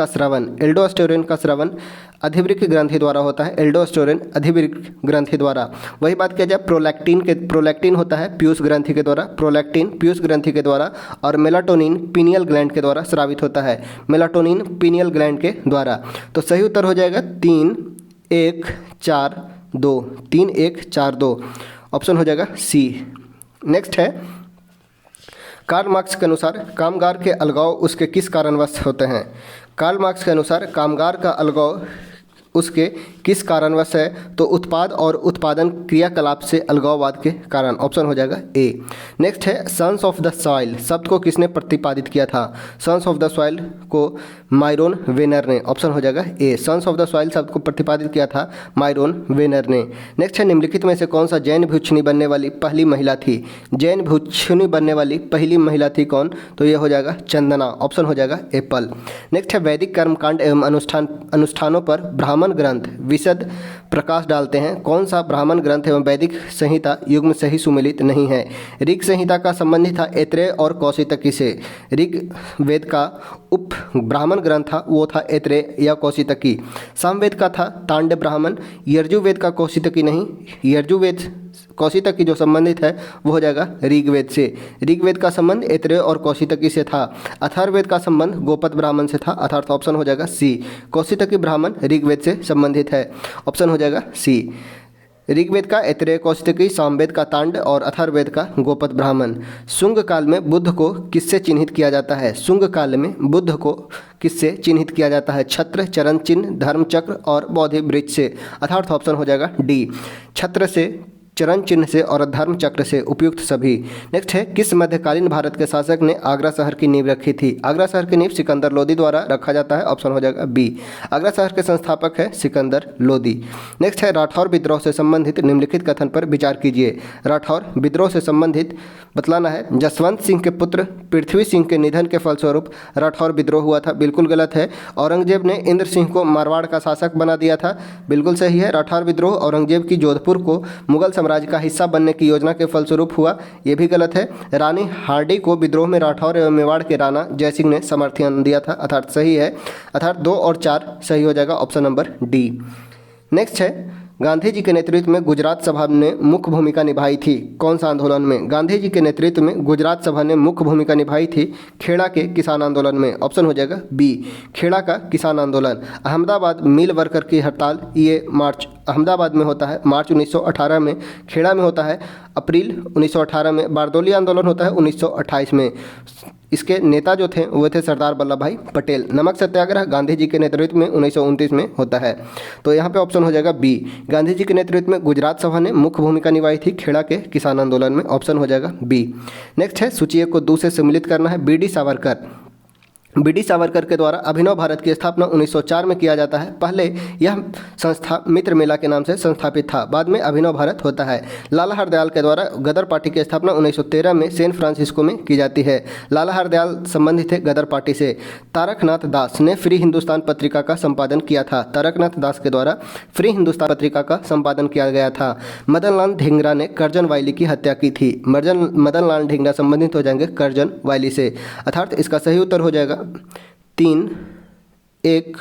का स्रावन अधिवृक्क ग्रंथि द्वारा होता है, एल्डोस्टेरोन अधिवृक्क ग्रंथि द्वारा। वही बात किया जाए प्रोलैक्टिन होता है पीयूष ग्रंथि के द्वारा, प्रोलैक्टिन पीयूष ग्रंथि के द्वारा, और मेलाटोनिन पीनियल ग्लैंड के द्वारा स्रावित होता है, मेलाटोनिन पीनियल ग्लैंड के द्वारा। तो सही उत्तर हो जाएगा 3, 1, 4, 2, 3, 1, 4, 2, ऑप्शन हो जाएगा सी। नेक्स्ट है कार्ल मार्क्स के अनुसार कामगार के अलगाव उसके किस कारणवश होते हैं। कार्ल मार्क्स के अनुसार कामगार का अलगाव उसके किस कारणवश है, तो उत्पाद और उत्पादन क्रियाकलाप से अलगाववाद के कारण, ऑप्शन हो जाएगा ए। नेक्स्ट है सन्स ऑफ द सॉइल शब्द को किसने प्रतिपादित किया था। सन्स ऑफ द सॉइल को मायरोन वेनर ने, ऑप्शन हो जाएगा ए। सन्स ऑफ द सॉइल शब्द को प्रतिपादित किया था मायरोन वेनर ने। नेक्स्ट है निम्नलिखित में से कौन सा जैन भिक्षुणी बनने वाली पहली महिला थी। जैन भिक्षुणी बनने वाली पहली महिला थी कौन, तो ये हो जाएगा चंदना, ऑप्शन हो जाएगा एप्पल। नेक्स्ट है वैदिक कर्मकांड एवं अनुष्ठानों पर ब्राह्मण ग्रंथ विशद प्रकाश डालते हैं। कौन सा ब्राह्मण ग्रंथ एवं वैदिक संहिता युग्म से ही सुमेलित नहीं है। ऋग संहिता का संबंधित था ऐत्रेय और कौशितकी से। ऋग वेद का उप ब्राह्मण ग्रंथ था वो था ऐत्रेय या कौशितकी। सामवेद का था तांडव ब्राह्मण। यजुर्वेद का कौशितकी नहीं, यजुर्वेद कौशितकी जो संबंधित है वो हो जाएगा ऋग्वेद से। ऋग्वेद का संबंध ऐत्रेय और कौशितकी से था। अथर्ववेद का संबंध गोपद ब्राह्मण से था, अर्थात ऑप्शन हो जाएगा सी। कौशितकी ब्राह्मण ऋग्वेद से संबंधित है, ऑप्शन हो जाएगा सी। ऋग्वेद का ऐत्रेय कौशितकी, सामवेद का तांड और अथर्ववेद का गोपद ब्राह्मण। शुंग काल में बुद्ध को किससे चिन्हित किया जाता है। शुंग काल में बुद्ध को किससे चिन्हित किया जाता है। छत्र, चरण चिन्ह, धर्म चक्र और बौद्धि वृक्ष से, अर्थात ऑप्शन हो जाएगा डी। छत्र से, चरण चिन्ह से और धर्म चक्र से, उपयुक्त सभी। नेक्स्ट है किस मध्यकालीन भारत के शासक ने आगरा शहर की नींव रखी थी। आगरा शहर की नींव सिकंदर लोदी द्वारा रखा जाता है, ऑप्शन हो जाएगा बी। आगरा शहर के संस्थापक है सिकंदर लोदी। नेक्स्ट है राठौर विद्रोह से संबंधित निम्नलिखित कथन पर विचार कीजिए। राठौर विद्रोह से संबंधित बतलाना है जसवंत सिंह के पुत्र पृथ्वी सिंह के निधन के फलस्वरूप राठौर विद्रोह हुआ था, बिल्कुल गलत है। औरंगजेब ने इंद्र सिंह को मारवाड़ का शासक बना दिया था, बिल्कुल सही है। राठौर विद्रोह औरंगजेब की जोधपुर को मुगल साम्राज्य का हिस्सा बनने की योजना के फलस्वरूप हुआ, ये भी गलत है। रानी हार्डी को विद्रोह में राठौर एवं मेवाड़ के राणा जयसिंह ने समर्थन दिया था, अर्थात सही है। अर्थात 2 और 4 सही हो जाएगा, ऑप्शन नंबर डी। नेक्स्ट है गांधी जी के नेतृत्व में गुजरात सभा ने मुख्य भूमिका निभाई थी। कौन सा आंदोलन में। गांधी जी के नेतृत्व में गुजरात सभा ने मुख्य भूमिका निभाई थी खेड़ा के किसान आंदोलन में, ऑप्शन हो जाएगा बी। खेड़ा का किसान आंदोलन। अहमदाबाद मिल वर्कर की हड़ताल, ये मार्च अहमदाबाद में होता है मार्च 1918 में। खेड़ा में होता है अप्रैल 1918 में। बारदौली आंदोलन होता है 1928 में। इसके नेता जो थे वो थे सरदार वल्लभ भाई पटेल। नमक सत्याग्रह गांधी जी के नेतृत्व में 1929 में होता है, तो यहाँ पे ऑप्शन हो जाएगा बी। गांधी जी के नेतृत्व में गुजरात सभा ने मुख्य भूमिका निभाई थी खेड़ा के किसान आंदोलन में, ऑप्शन हो जाएगा बी। नेक्स्ट है सूची को दूसरे से सम्मिलित करना है। V D Savarkar. V D Savarkar के द्वारा अभिनव भारत की स्थापना 1904 में किया जाता है। पहले यह संस्था मित्र मेला के नाम से संस्थापित था, बाद में अभिनव भारत होता है। लाला हरदयाल के द्वारा गदर पार्टी की स्थापना 1913 में सैन फ्रांसिस्को में की जाती है। लाला हरदयाल संबंधित है गदर पार्टी से। तारकनाथ दास ने फ्री हिंदुस्तान पत्रिका का संपादन किया था। तारकनाथ दास के द्वारा फ्री हिंदुस्तान पत्रिका का संपादन किया गया था। मदन लाल ढींगरा ने करजन वायली की हत्या की थी। मदन लाल ढींगरा संबंधित हो जाएंगे करजन वायली से, अर्थात इसका सही उत्तर हो जाएगा 3, 1,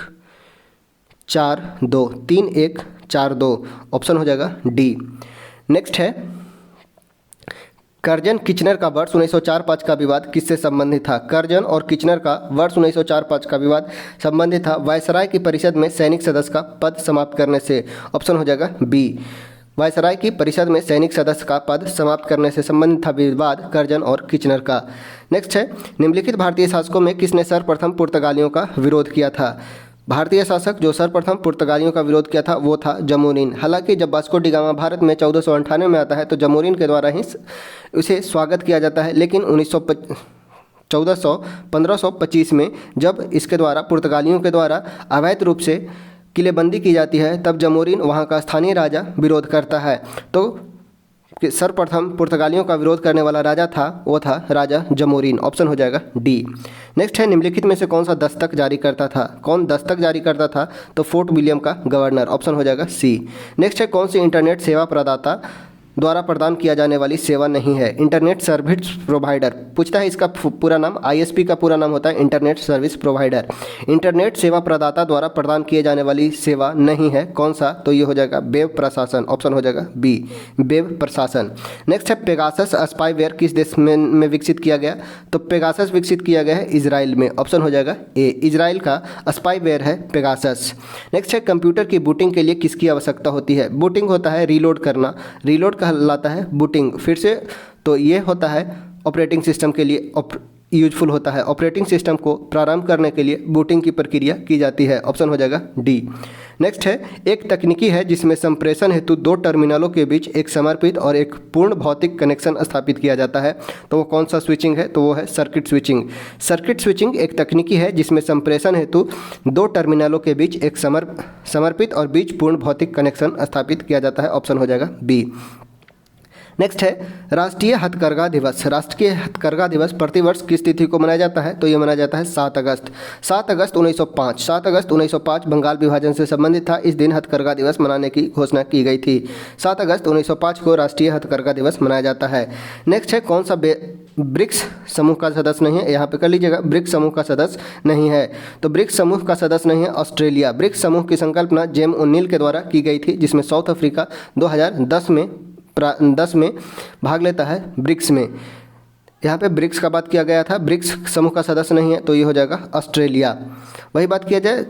4, 2, 3, 1, 4, 2, ऑप्शन हो जाएगा डी। नेक्स्ट है कर्जन किचनर का वर्ष 1904-5 का विवाद किससे संबंधित था। कर्जन और किचनर का वर्ष 1904-5 का विवाद संबंधित था वायसराय की परिषद में सैनिक सदस्य का पद समाप्त करने से, ऑप्शन हो जाएगा बी। वायसराय की परिषद में सैनिक सदस्य का पद समाप्त करने से संबंधित था विवाद कर्जन और किचनर का। नेक्स्ट है निम्नलिखित भारतीय शासकों में किसने सर्वप्रथम पुर्तगालियों का विरोध किया था। भारतीय शासक जो सर्वप्रथम पुर्तगालियों का विरोध किया था वो था जमोरिन। हालांकि जब वास्को डी गामा भारत में 1498 में आता है तो जमोरिन के द्वारा ही उसे स्वागत किया जाता है, लेकिन 1525 में जब इसके द्वारा पुर्तगालियों के द्वारा अवैध रूप से किलेबंदी की जाती है तब जमोरिन वहाँ का स्थानीय राजा विरोध करता है। तो कि सर्वप्रथम पुर्तगालियों का विरोध करने वाला राजा था वो था राजा जमोरिन। ऑप्शन हो जाएगा डी। नेक्स्ट है निम्नलिखित में से कौन सा दस्तक जारी करता था? कौन दस्तक जारी करता था? तो फोर्ट विलियम का गवर्नर। ऑप्शन हो जाएगा सी। नेक्स्ट है कौन सी इंटरनेट सेवा प्रदाता द्वारा प्रदान किया जाने वाली सेवा नहीं है? इंटरनेट सर्विस प्रोवाइडर पूछता है, इसका पूरा नाम आईएसपी का पूरा नाम होता है इंटरनेट सर्विस प्रोवाइडर। इंटरनेट सेवा प्रदाता द्वारा प्रदान किए जाने वाली सेवा नहीं है, कौन सा? तो ये हो जाएगा वेब प्रशासन। ऑप्शन हो जाएगा बी, वेब प्रशासन। नेक्स्ट है पेगासस स्पाईवेयर किस देश में विकसित किया गया? तो पेगासस विकसित किया गया है इजराइल में। ऑप्शन हो जाएगा ए, इजराइल का स्पाईवेयर है पेगासस। नेक्स्ट है कंप्यूटर की बूटिंग के लिए किसकी आवश्यकता होती है? बूटिंग होता है रीलोड करना, रीलोड कहलाता है बूटिंग। फिर से तो ये होता है ऑपरेटिंग सिस्टम के लिए यूजफुल होता है। ऑपरेटिंग सिस्टम को प्रारंभ करने के लिए बूटिंग की प्रक्रिया की जाती है। ऑप्शन हो जाएगा डी। नेक्स्ट है एक तकनीकी है जिसमें संप्रेषण हेतु दो टर्मिनलों के बीच एक समर्पित और एक पूर्ण भौतिक कनेक्शन स्थापित किया जाता है, तो वो कौन सा स्विचिंग है? तो वो है सर्किट स्विचिंग। सर्किट स्विचिंग एक तकनीकी है जिसमें संप्रेषण हेतु दो टर्मिनलों के बीच एक समर्पित और बीच पूर्ण भौतिक कनेक्शन स्थापित किया जाता है। ऑप्शन हो जाएगा बी। नेक्स्ट है राष्ट्रीय हथकरघा दिवस। राष्ट्रीय हथकरघा दिवस प्रतिवर्ष किस तिथि को मनाया जाता है? तो ये मनाया जाता है 7 अगस्त। 7 अगस्त 1905। 7 अगस्त 1905 बंगाल विभाजन से संबंधित था। इस दिन हथकरघा दिवस मनाने की घोषणा की गई थी। 7 अगस्त 1905 को राष्ट्रीय हथकरघा दिवस मनाया जाता है। नेक्स्ट है कौन सा ब्रिक्स समूह का सदस्य नहीं है? यहाँ पे कर लीजिएगा, ब्रिक्स समूह का सदस्य नहीं है। तो ब्रिक्स समूह का सदस्य नहीं है ऑस्ट्रेलिया। ब्रिक्स समूह की संकल्पना जेम ओ'नील के द्वारा की गई थी, जिसमें साउथ अफ्रीका 2010 में भाग लेता है ब्रिक्स में। यहाँ पे ब्रिक्स का बात किया गया था, ब्रिक्स समूह का सदस्य नहीं है, तो ये हो जाएगा ऑस्ट्रेलिया। वही बात किया जाए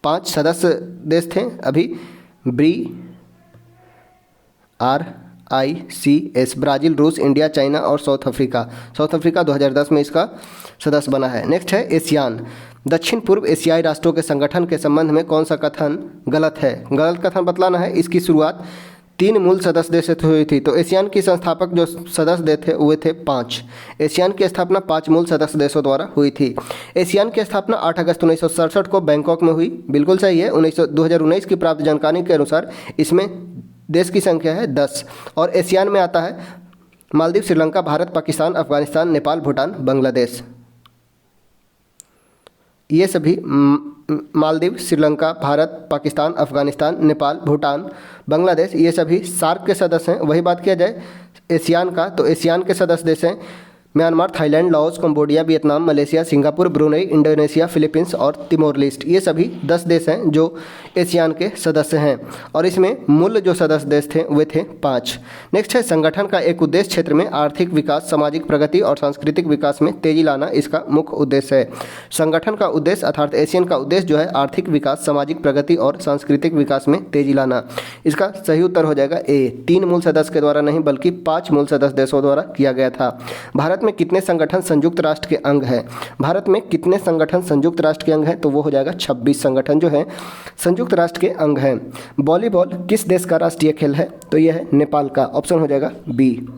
5 सदस्य देश थे अभी, BRICS, ब्राज़ील, रूस, इंडिया, चाइना और साउथ अफ्रीका। साउथ अफ्रीका 2010 में इसका सदस्य बना है। नेक्स्ट है एशियान। दक्षिण पूर्व एशियाई राष्ट्रों के संगठन के संबंध में कौन सा कथन गलत है? गलत कथन बतलाना है। इसकी शुरुआत 3 मूल सदस्य देश से हुई थी। तो एशियान की संस्थापक जो सदस्य देश थे वे थे 5। एशियान की स्थापना 5 मूल सदस्य देशों द्वारा हुई थी। एशियान की स्थापना 8 अगस्त 1967 को बैंकॉक में हुई। बिल्कुल सही है। 2019 की प्राप्त जानकारी के अनुसार इसमें देश की संख्या है 10। और एशियान में आता है मालदीव, श्रीलंका, भारत, पाकिस्तान, अफगानिस्तान, नेपाल, भूटान, बांग्लादेश। ये सभी मालदीव, श्रीलंका, भारत, पाकिस्तान, अफगानिस्तान, नेपाल, भूटान, बांग्लादेश, ये सभी सार्क के सदस्य हैं। वही बात किया जाए एशियान का, तो एशियान के सदस्य देश हैं Myanmar, Thailand, Laos, Cambodia, Vietnam, Malaysia, Singapore, Brunei, Indonesia, Philippines और तिमोर लेस्ट। ये सभी 10 देश हैं जो एशियान के सदस्य हैं। और इसमें मूल जो सदस्य देश थे वे थे 5। नेक्स्ट है संगठन का एक उद्देश्य क्षेत्र में आर्थिक विकास, सामाजिक प्रगति और सांस्कृतिक विकास में तेजी लाना इसका मुख्य उद्देश्य है। संगठन का उद्देश्य अर्थात एशियन का उद्देश्य जो है आर्थिक विकास, सामाजिक प्रगति और सांस्कृतिक विकास में तेजी लाना। इसका सही उत्तर हो जाएगा ए, 3 मूल सदस्य के द्वारा नहीं बल्कि 5 मूल सदस्य देशों द्वारा किया गया था। भारत में कितने संगठन संयुक्त राष्ट्र के अंग हैं? भारत में कितने संगठन संयुक्त राष्ट्र के अंग हैं? तो वो हो जाएगा 26 संगठन जो हैं संयुक्त राष्ट्र के अंग हैं। वॉलीबॉल किस देश का राष्ट्रीय खेल है? तो यह है नेपाल का। ऑप्शन हो जाएगा बी।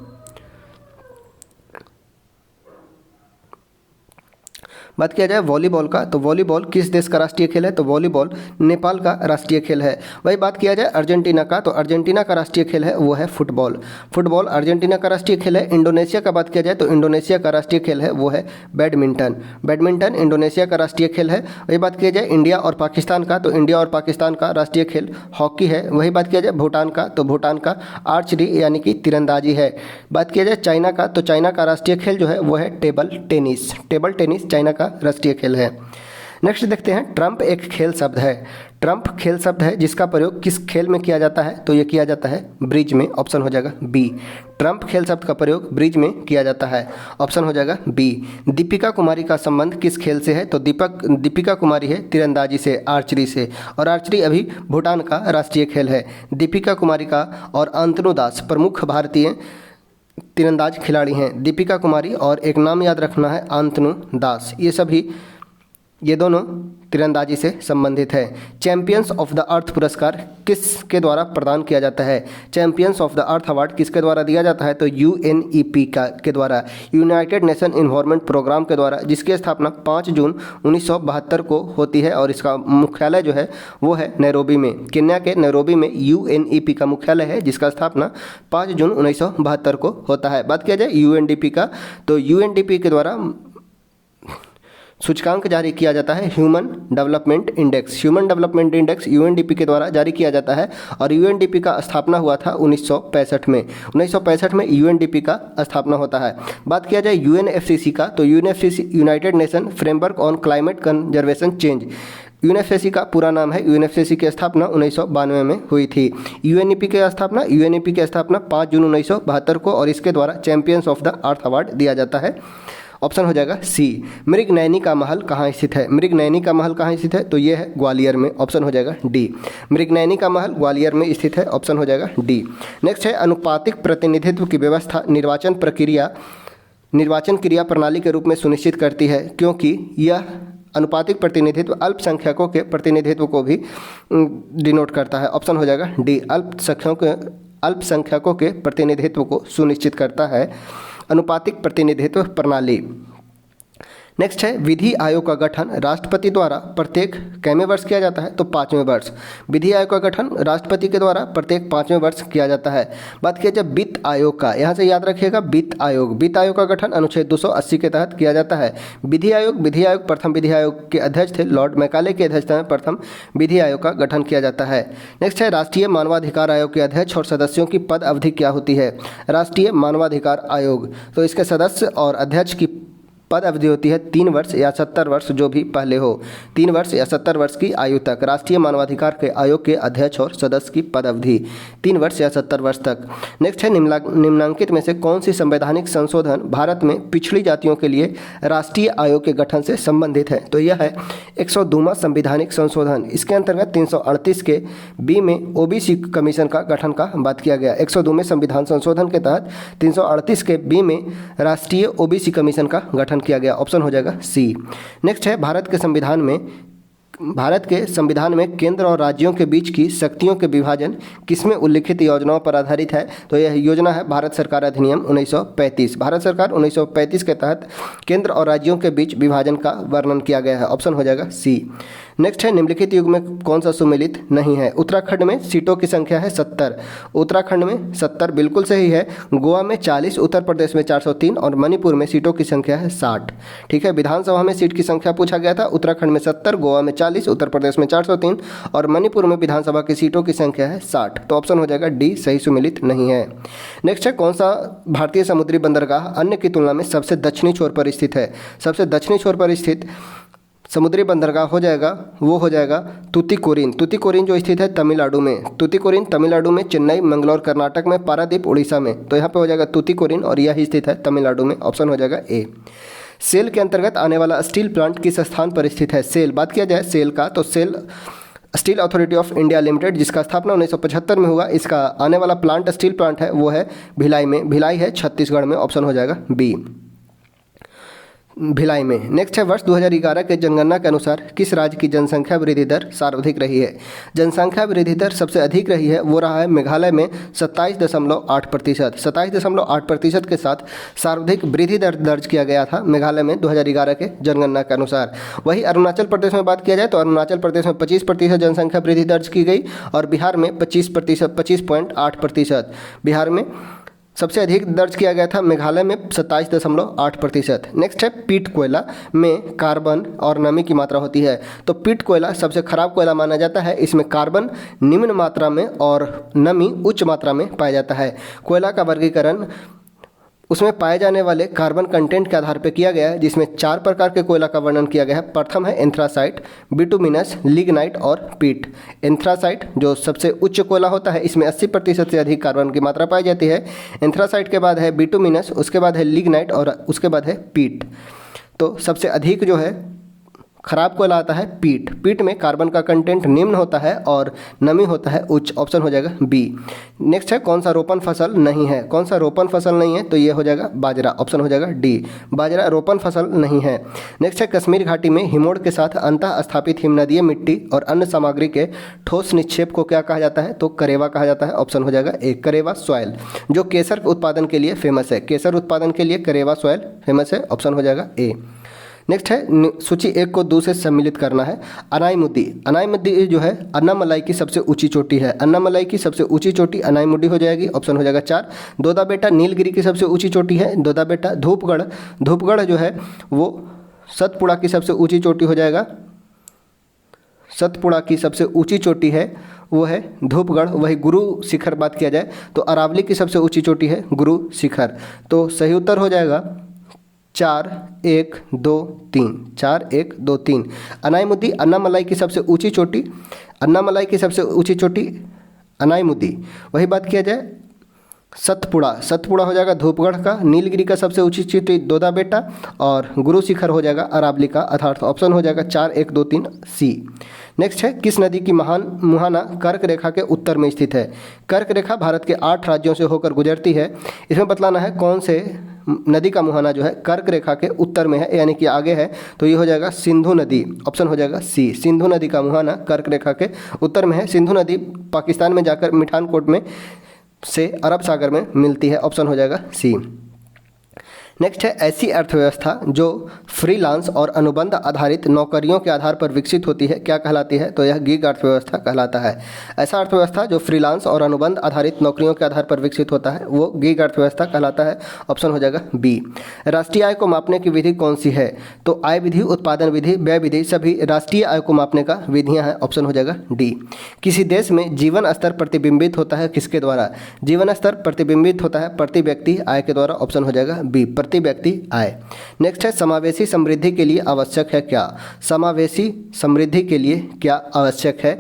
बात किया जाए वॉलीबॉल का, तो वॉलीबॉल किस देश का राष्ट्रीय खेल है? तो वॉलीबॉल नेपाल का राष्ट्रीय खेल है। वही बात किया जाए अर्जेंटीना का, तो अर्जेंटीना का राष्ट्रीय खेल है वो है फुटबॉल। फुटबॉल अर्जेंटीना का राष्ट्रीय खेल है। इंडोनेशिया का बात किया जाए तो इंडोनेशिया का राष्ट्रीय खेल है वो है बैडमिंटन। बैडमिंटन इंडोनेशिया का राष्ट्रीय खेल है। वही बात किया जाए इंडिया और पाकिस्तान का, तो इंडिया और पाकिस्तान का राष्ट्रीय खेल हॉकी है। वही बात किया जाए भूटान का, तो भूटान का आर्चरी यानी कि तीरंदाजी है। बात किया जाए चाइना का, तो चाइना का राष्ट्रीय खेल जो है वो है table tennis. Table tennis China का राष्ट्रीय खेल है। नेक्स्ट देखते हैं ट्रम्प एक खेल शब्द है। ट्रम्प खेल शब्द है जिसका प्रयोग किस खेल में किया जाता है? तो ये किया जाता है ब्रिज में। ऑप्शन हो जाएगा बी। ट्रम्प खेल शब्द का प्रयोग ब्रिज में किया जाता है। ऑप्शन हो जाएगा बी। दीपिका कुमारी का संबंध किस खेल से है? तो दीपिका कुमारी है तीरंदाजी से, आर्चरी से। और आर्चरी अभी भूटान का राष्ट्रीय खेल है। दीपिका कुमारी का और अंतनु दास प्रमुख भारतीय तीरंदाज खिलाड़ी हैं। दीपिका कुमारी और एक नाम याद रखना है अंतनु दास। ये सभी ये दोनों तीरंदाजी से संबंधित है। चैंपियंस ऑफ द अर्थ पुरस्कार किसके द्वारा प्रदान किया जाता है? Champions of the earth award किसके द्वारा दिया जाता है? तो UNEP के द्वारा, यूनाइटेड नेशन इन्वायरमेंट प्रोग्राम के द्वारा, जिसकी स्थापना 5 जून 1972 को होती है और इसका मुख्यालय जो है वो है नैरोबी में। केन्या के नैरोबी में UNEP का मुख्यालय है, जिसका स्थापना 5 जून 1972 को होता है। बात किया जाए UNDP का, तो UNDP के द्वारा सूचकांक जारी किया जाता है human development index. Human development index UNDP के द्वारा जारी किया जाता है और UNDP का स्थापना हुआ था 1965 में। 1965 में UNDP का स्थापना होता है। बात किया जाए UNFCCC का, तो UNFCCC United nation framework on climate conservation change, UNFCCC का पूरा नाम है। UNFCCC की स्थापना 1992 में हुई थी। UNEP की स्थापना 5 जून 1972 को और इसके द्वारा champions of the earth award दिया जाता है। ऑप्शन हो जाएगा सी। मृगनयनी का महल कहाँ स्थित है? मृगनयनी का महल कहाँ स्थित है? तो ये है ग्वालियर में। ऑप्शन हो जाएगा डी। मृगनयनी का महल ग्वालियर में स्थित है। ऑप्शन हो जाएगा डी। नेक्स्ट है अनुपातिक प्रतिनिधित्व की व्यवस्था निर्वाचन क्रिया प्रणाली के रूप में सुनिश्चित करती है, क्योंकि यह अनुपातिक प्रतिनिधित्व अल्पसंख्यकों के प्रतिनिधित्व को भी डिनोट करता है। ऑप्शन हो जाएगा डी। अल्पसंख्यकों के प्रतिनिधित्व को सुनिश्चित करता है अनुपातिक प्रतिनिधित्व प्रणाली। नेक्स्ट है विधि आयोग का गठन राष्ट्रपति द्वारा प्रत्येक कैमे वर्ष किया जाता है? तो 5वें वर्ष। विधि आयोग का गठन राष्ट्रपति के द्वारा प्रत्येक 5वें वर्ष किया जाता है। बात किया जाए वित्त आयोग का, यहाँ से याद रखिएगा वित्त आयोग का गठन अनुच्छेद 280 के तहत किया जाता है। विधि आयोग प्रथम विधि आयोग के अध्यक्ष थे लॉर्ड मैकाले की अध्यक्षता में प्रथम विधि आयोग का गठन किया जाता है। नेक्स्ट है राष्ट्रीय मानवाधिकार आयोग के अध्यक्ष और सदस्यों की पद अवधि क्या होती है? राष्ट्रीय मानवाधिकार आयोग, तो इसके सदस्य और अध्यक्ष की पद अवधि होती है 3 वर्ष या 70 वर्ष, जो भी पहले हो। 3 वर्ष या 70 वर्ष की आयु तक राष्ट्रीय मानवाधिकार के आयोग के अध्यक्ष और सदस्य की पद अवधि 3 वर्ष या 70 वर्ष तक। नेक्स्ट है निम्नलिखित में से कौन सी संवैधानिक संशोधन भारत में पिछड़ी जातियों के लिए राष्ट्रीय आयोग के गठन से संबंधित है? तो यह है 102वां संवैधानिक संशोधन। इसके अंतर्गत 338 के बी में OBC कमीशन का गठन का बात किया गया। 102वें संविधान संशोधन के तहत 338 के बी में राष्ट्रीय OBC कमीशन का गठन किया गया। ऑप्शन हो जाएगा सी। नेक्स्ट है भारत के संविधान में केंद्र और राज्यों के बीच की शक्तियों के विभाजन किसमें उल्लिखित योजनाओं पर आधारित है? तो यह योजना है भारत सरकार अधिनियम 1935। भारत सरकार 1935 के तहत केंद्र और राज्यों के बीच विभाजन का वर्णन किया गया है। ऑप्शन हो जाएगा सी। नेक्स्ट है निम्नलिखित युग में कौन सा सुमेलित नहीं है? उत्तराखंड में सीटों की संख्या है 70। उत्तराखंड में 70 बिल्कुल सही है। गोवा में 40, उत्तर प्रदेश में 403 और मणिपुर में सीटों की संख्या है 60। ठीक है, विधानसभा में सीट की संख्या पूछा गया था। उत्तराखंड में 70, गोवा में 40, उत्तर प्रदेश में 403 और मणिपुर में विधानसभा की सीटों की संख्या है 60। तो ऑप्शन हो जाएगा डी, सही सुमेलित नहीं है। नेक्स्ट है कौन सा भारतीय समुद्री बंदरगाह अन्य की तुलना में सबसे दक्षिणी छोर पर स्थित है? सबसे दक्षिणी छोर पर स्थित समुद्री बंदरगाह हो जाएगा तूतीकोरिन। तूतीकोरिन जो स्थित है तमिलनाडु में। तूतीकोरिन तमिलनाडु में, चेन्नई मंगलौर कर्नाटक में, पारादीप उड़ीसा में। तो यहाँ पे हो जाएगा तूतीकोरिन और यह स्थित है तमिलनाडु में। ऑप्शन हो जाएगा ए। सेल के अंतर्गत आने वाला स्टील प्लांट किस स्थान पर स्थित है? सेल, बात किया जाए सेल का, तो SAIL Steel Authority of India Limited, जिसका स्थापना 1975 में हुआ, इसका आने वाला प्लांट स्टील प्लांट है वो है भिलाई में। भिलाई है छत्तीसगढ़ में। ऑप्शन हो जाएगा बी, भिलाई में। नेक्स्ट है वर्ष 2011 के जनगणना के अनुसार किस राज्य की जनसंख्या वृद्धि दर सर्वाधिक रही है? जनसंख्या वृद्धि दर सबसे अधिक रही है वो रहा है मेघालय में 27.8%। 27.8% के साथ सर्वाधिक वृद्धि दर दर्ज किया गया था मेघालय में 2011 के जनगणना के अनुसार। वही अरुणाचल प्रदेश में बात किया जाए तो अरुणाचल प्रदेश में 25% जनसंख्या वृद्धि दर्ज की गई और बिहार में 25.8%। बिहार में सबसे अधिक दर्ज किया गया था मेघालय में 27.8%। नेक्स्ट है पीट कोयला में कार्बन और नमी की मात्रा होती है। तो पीट कोयला सबसे खराब कोयला माना जाता है। इसमें कार्बन निम्न मात्रा में और नमी उच्च मात्रा में पाया जाता है। कोयला का वर्गीकरण उसमें पाए जाने वाले कार्बन कंटेंट के आधार पर किया गया है, जिसमें 4 प्रकार के कोयला का वर्णन किया गया है। प्रथम है एंथ्रासाइट, बिटुमिनस, लिग्नाइट और पीट। एंथ्रासाइट जो सबसे उच्च कोयला होता है, इसमें 80% से अधिक कार्बन की मात्रा पाई जाती है। एंथ्रासाइट के बाद है बिटुमिनस, उसके बाद है लिग्नाइट और उसके बाद है पीट। तो सबसे अधिक जो है खराब को लाता है पीट। पीट में कार्बन का कंटेंट निम्न होता है और नमी होता है उच्च। ऑप्शन हो जाएगा बी। नेक्स्ट है कौन सा रोपण फसल नहीं है। कौन सा रोपण फसल नहीं है, तो ये हो जाएगा बाजरा। ऑप्शन हो जाएगा डी, बाजरा रोपण फसल नहीं है। नेक्स्ट है कश्मीर घाटी में हिमोड़ के साथ अंतः स्थापित हिमनदीय मिट्टी और अन्य सामग्री के ठोस निक्षेप को क्या कहा जाता है, तो करेवा कहा जाता है। ऑप्शन हो जाएगा ए, करेवा सॉइल, जो केसर उत्पादन के लिए फेमस है। केसर उत्पादन के लिए करेवा सॉइल फेमस है। ऑप्शन हो जाएगा ए। नेक्स्ट है सूची एक को 2 से सम्मिलित करना है। अनाईमुद्दी। अनाईमुद्दी जो है अन्नामलाई की सबसे ऊंची चोटी है। अन्नामलाई की सबसे ऊंची चोटी अनाईमुद्दी हो जाएगी। ऑप्शन हो जाएगा 4। दोदा बेटा नीलगिरी की सबसे ऊंची चोटी है दोदा बेटा। धूपगढ़। धूपगढ़ जो है वो सतपुड़ा की सबसे ऊंची चोटी हो जाएगा। सतपुड़ा की सबसे ऊंची चोटी है वो है धूपगढ़। वही गुरु शिखर बात किया जाए तो अरावली की सबसे ऊंची चोटी है गुरु शिखर। तो सही उत्तर हो जाएगा 4 1 2 3। 4 1 2 3। अनाईमुद्दी अन्नामलाई की सबसे ऊंची चोटी। अन्नामलाई की सबसे ऊंची चोटी अनाईमुद्दी। वही बात किया जाए सतपुड़ा। सतपुड़ा हो जाएगा धूपगढ़ का। नीलगिरी का सबसे ऊंची चोटी दोदा बेटा और गुरु शिखर हो जाएगा अरावली का। अर्थात ऑप्शन हो जाएगा 4 1 2 3 सी। नेक्स्ट है किस नदी की मुहाना कर्क रेखा के उत्तर में स्थित है। कर्क रेखा भारत के 8 राज्यों से होकर गुजरती है। इसमें बतलाना है कौन से नदी का मुहाना जो है कर्क रेखा के उत्तर में है, यानी कि आगे है। तो ये हो जाएगा सिंधु नदी। ऑप्शन हो जाएगा सी, सिंधु नदी का मुहाना कर्क रेखा के उत्तर में है। सिंधु नदी पाकिस्तान में जाकर मिठानकोट में से अरब सागर में मिलती है। ऑप्शन हो जाएगा सी। नेक्स्ट है ऐसी अर्थव्यवस्था जो फ्रीलांस और अनुबंध आधारित नौकरियों के आधार पर विकसित होती है, क्या कहलाती है, तो यह गिग अर्थव्यवस्था कहलाता है। ऐसा अर्थव्यवस्था जो फ्रीलांस और अनुबंध आधारित नौकरियों के आधार पर विकसित होता है वो गिग अर्थव्यवस्था कहलाता है। ऑप्शन हो जाएगा बी। राष्ट्रीय आय को मापने की विधि कौन सी है, तो आय विधि, उत्पादन विधि, व्यय विधि सभी राष्ट्रीय आय को मापने का विधियाँ हैं। ऑप्शन हो जाएगा डी। किसी देश में जीवन स्तर प्रतिबिंबित होता है किसके द्वारा, जीवन स्तर प्रतिबिंबित होता है प्रति व्यक्ति आय के द्वारा। ऑप्शन हो जाएगा बी, प्रति व्यक्ति आय। नेक्स्ट है समावेशी समृद्धि के लिए आवश्यक है क्या। समावेशी समृद्धि के लिए क्या आवश्यक है,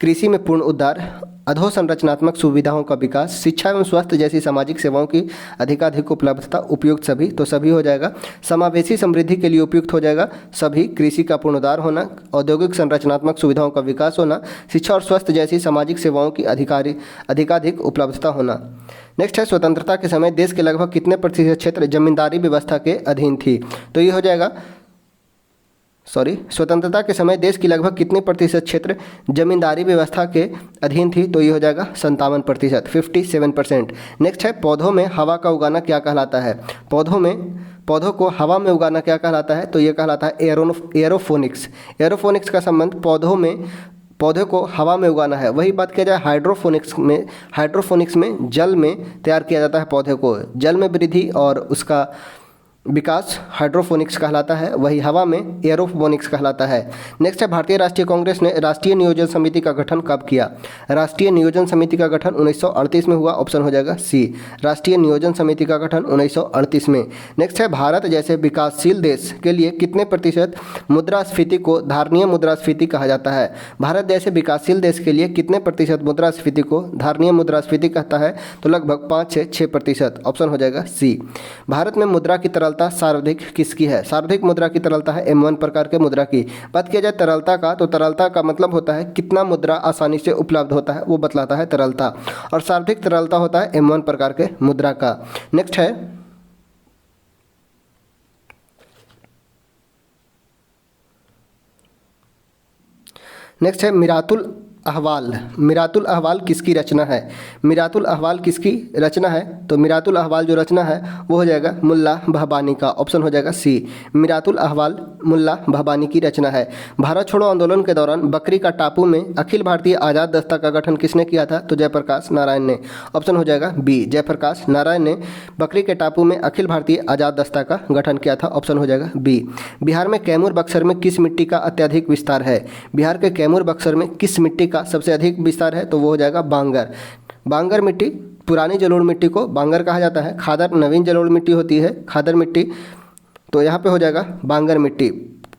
कृषि में पूर्ण उद्धार, अधोसंरचनात्मक सुविधाओं का विकास, शिक्षा एवं स्वास्थ्य जैसी सामाजिक सेवाओं की अधिकाधिक उपलब्धता, उपयुक्त सभी। तो सभी हो जाएगा। समावेशी समृद्धि के लिए उपयुक्त हो जाएगा सभी, कृषि का पूर्ण उद्धार होना, औद्योगिक संरचनात्मक सुविधाओं का विकास होना, शिक्षा और स्वास्थ्य जैसी सामाजिक सेवाओं की अधिकाधिक उपलब्धता होना। नेक्स्ट है स्वतंत्रता के समय देश के लगभग कितने प्रतिशत क्षेत्र जमींदारी व्यवस्था के अधीन थी, तो ये हो जाएगा स्वतंत्रता के समय देश की लगभग कितने प्रतिशत क्षेत्र जमींदारी व्यवस्था के अधीन थी, तो ये हो जाएगा 57%, 57%। नेक्स्ट है पौधों में हवा का उगाना क्या कहलाता है। पौधों को हवा में उगाना क्या कहलाता है, तो ये कहलाता है एरोफोनिक्स। एरोफोनिक्स का संबंध पौधे को हवा में उगाना है। वही बात किया जाए हाइड्रोफोनिक्स में जल में तैयार किया जाता है पौधे को, जल में वृद्धि और उसका विकास हाइड्रोफोनिक्स कहलाता है। वही हवा में एरोफोनिक्स कहलाता है। नेक्स्ट है भारतीय राष्ट्रीय कांग्रेस ने राष्ट्रीय नियोजन समिति का गठन कब किया। राष्ट्रीय नियोजन समिति का गठन 1938 में हुआ। ऑप्शन हो जाएगा सी, राष्ट्रीय नियोजन समिति का गठन 1938 में। नेक्स्ट है भारत जैसे विकासशील देश के लिए कितने प्रतिशत मुद्रास्फीति को धारणीय मुद्रास्फीति कहा जाता है। भारत जैसे विकासशील देश के लिए कितने प्रतिशत मुद्रास्फीति को धारणीय मुद्रास्फीति कहता है, तो लगभग 5 से 6%। ऑप्शन हो जाएगा सी। भारत में मुद्रा की तरलता सर्वाधिक किसकी है। सर्वाधिक मुद्रा की तरलता है M1 प्रकार के मुद्रा की। बात किया जाए तरलता का, तो तरलता का मतलब होता है कितना मुद्रा आसानी से उपलब्ध होता है, वो बतलाता है तरलता, और सर्वाधिक तरलता होता है M1 प्रकार के मुद्रा का। नेक्स्ट है मिरातुल अहवाल किसकी रचना है। मिरातुल अहवाल किसकी रचना है, तो मिरातुल अहवाल जो रचना है वो हो जाएगा मुल्ला भबानी का। ऑप्शन हो जाएगा सी, मिरातुल अहवाल मुल्ला भबानी की रचना है। भारत छोड़ो आंदोलन के दौरान बकरी का टापू में अखिल भारतीय आज़ाद दस्ता का गठन किसने किया था, तो जयप्रकाश नारायण ने। ऑप्शन हो जाएगा बी, जयप्रकाश नारायण ने बकरी के टापू में अखिल भारतीय आज़ाद दस्ता का गठन किया था। ऑप्शन हो जाएगा बी। बिहार में कैमूर बक्सर में किस मिट्टी का अत्यधिक विस्तार है। बिहार के कैमूर बक्सर में किस मिट्टी का सबसे अधिक विस्तार है, तो वो हो जाएगा बांगर। बांगर मिट्टी, पुरानी जलोढ़ मिट्टी को बांगर कहा जाता है। खादर नवीन जलोढ़ मिट्टी होती है, खादर मिट्टी, तो यहाँ पे हो जाएगा बांगर मिट्टी।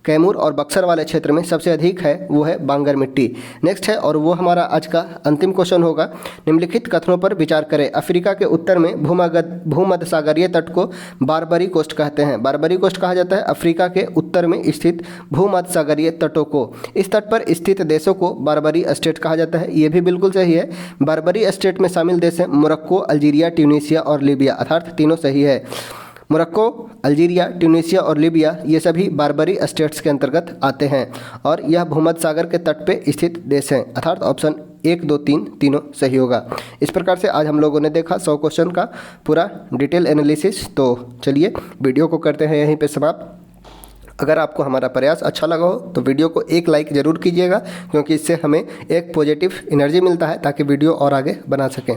कैमूर और बक्सर वाले क्षेत्र में सबसे अधिक है वो है बांगर मिट्टी। नेक्स्ट है और वो हमारा आज का अंतिम क्वेश्चन होगा, निम्नलिखित कथनों पर विचार करें। अफ्रीका के उत्तर में भूमध्य सागरीय तट को बारबरी कोस्ट कहते हैं। बारबरी कोस्ट कहा जाता है अफ्रीका के उत्तर में स्थित भूमध्य सागरीय तटों को। इस तट पर स्थित देशों को बारबरी स्टेट कहा जाता है। ये भी बिल्कुल सही है। बारबरी स्टेट में शामिल देश हैं मोरक्को, अल्जीरिया, ट्यूनीशिया और लीबिया, अर्थात तीनों सही है। मोरक्को, अल्जीरिया, ट्यूनीशिया और लीबिया ये सभी बारबरी स्टेट्स के अंतर्गत आते हैं और यह भूमध्य सागर के तट पे स्थित देश हैं, अर्थात ऑप्शन 1, 2, 3 तीनों सही होगा। इस प्रकार से आज हम लोगों ने देखा 100 क्वेश्चन का पूरा डिटेल एनालिसिस। तो चलिए वीडियो को करते हैं यहीं पे समाप्त। अगर आपको हमारा प्रयास अच्छा लगा हो तो वीडियो को एक लाइक ज़रूर कीजिएगा, क्योंकि इससे हमें एक पॉजिटिव एनर्जी मिलता है ताकि वीडियो और आगे बना सकें।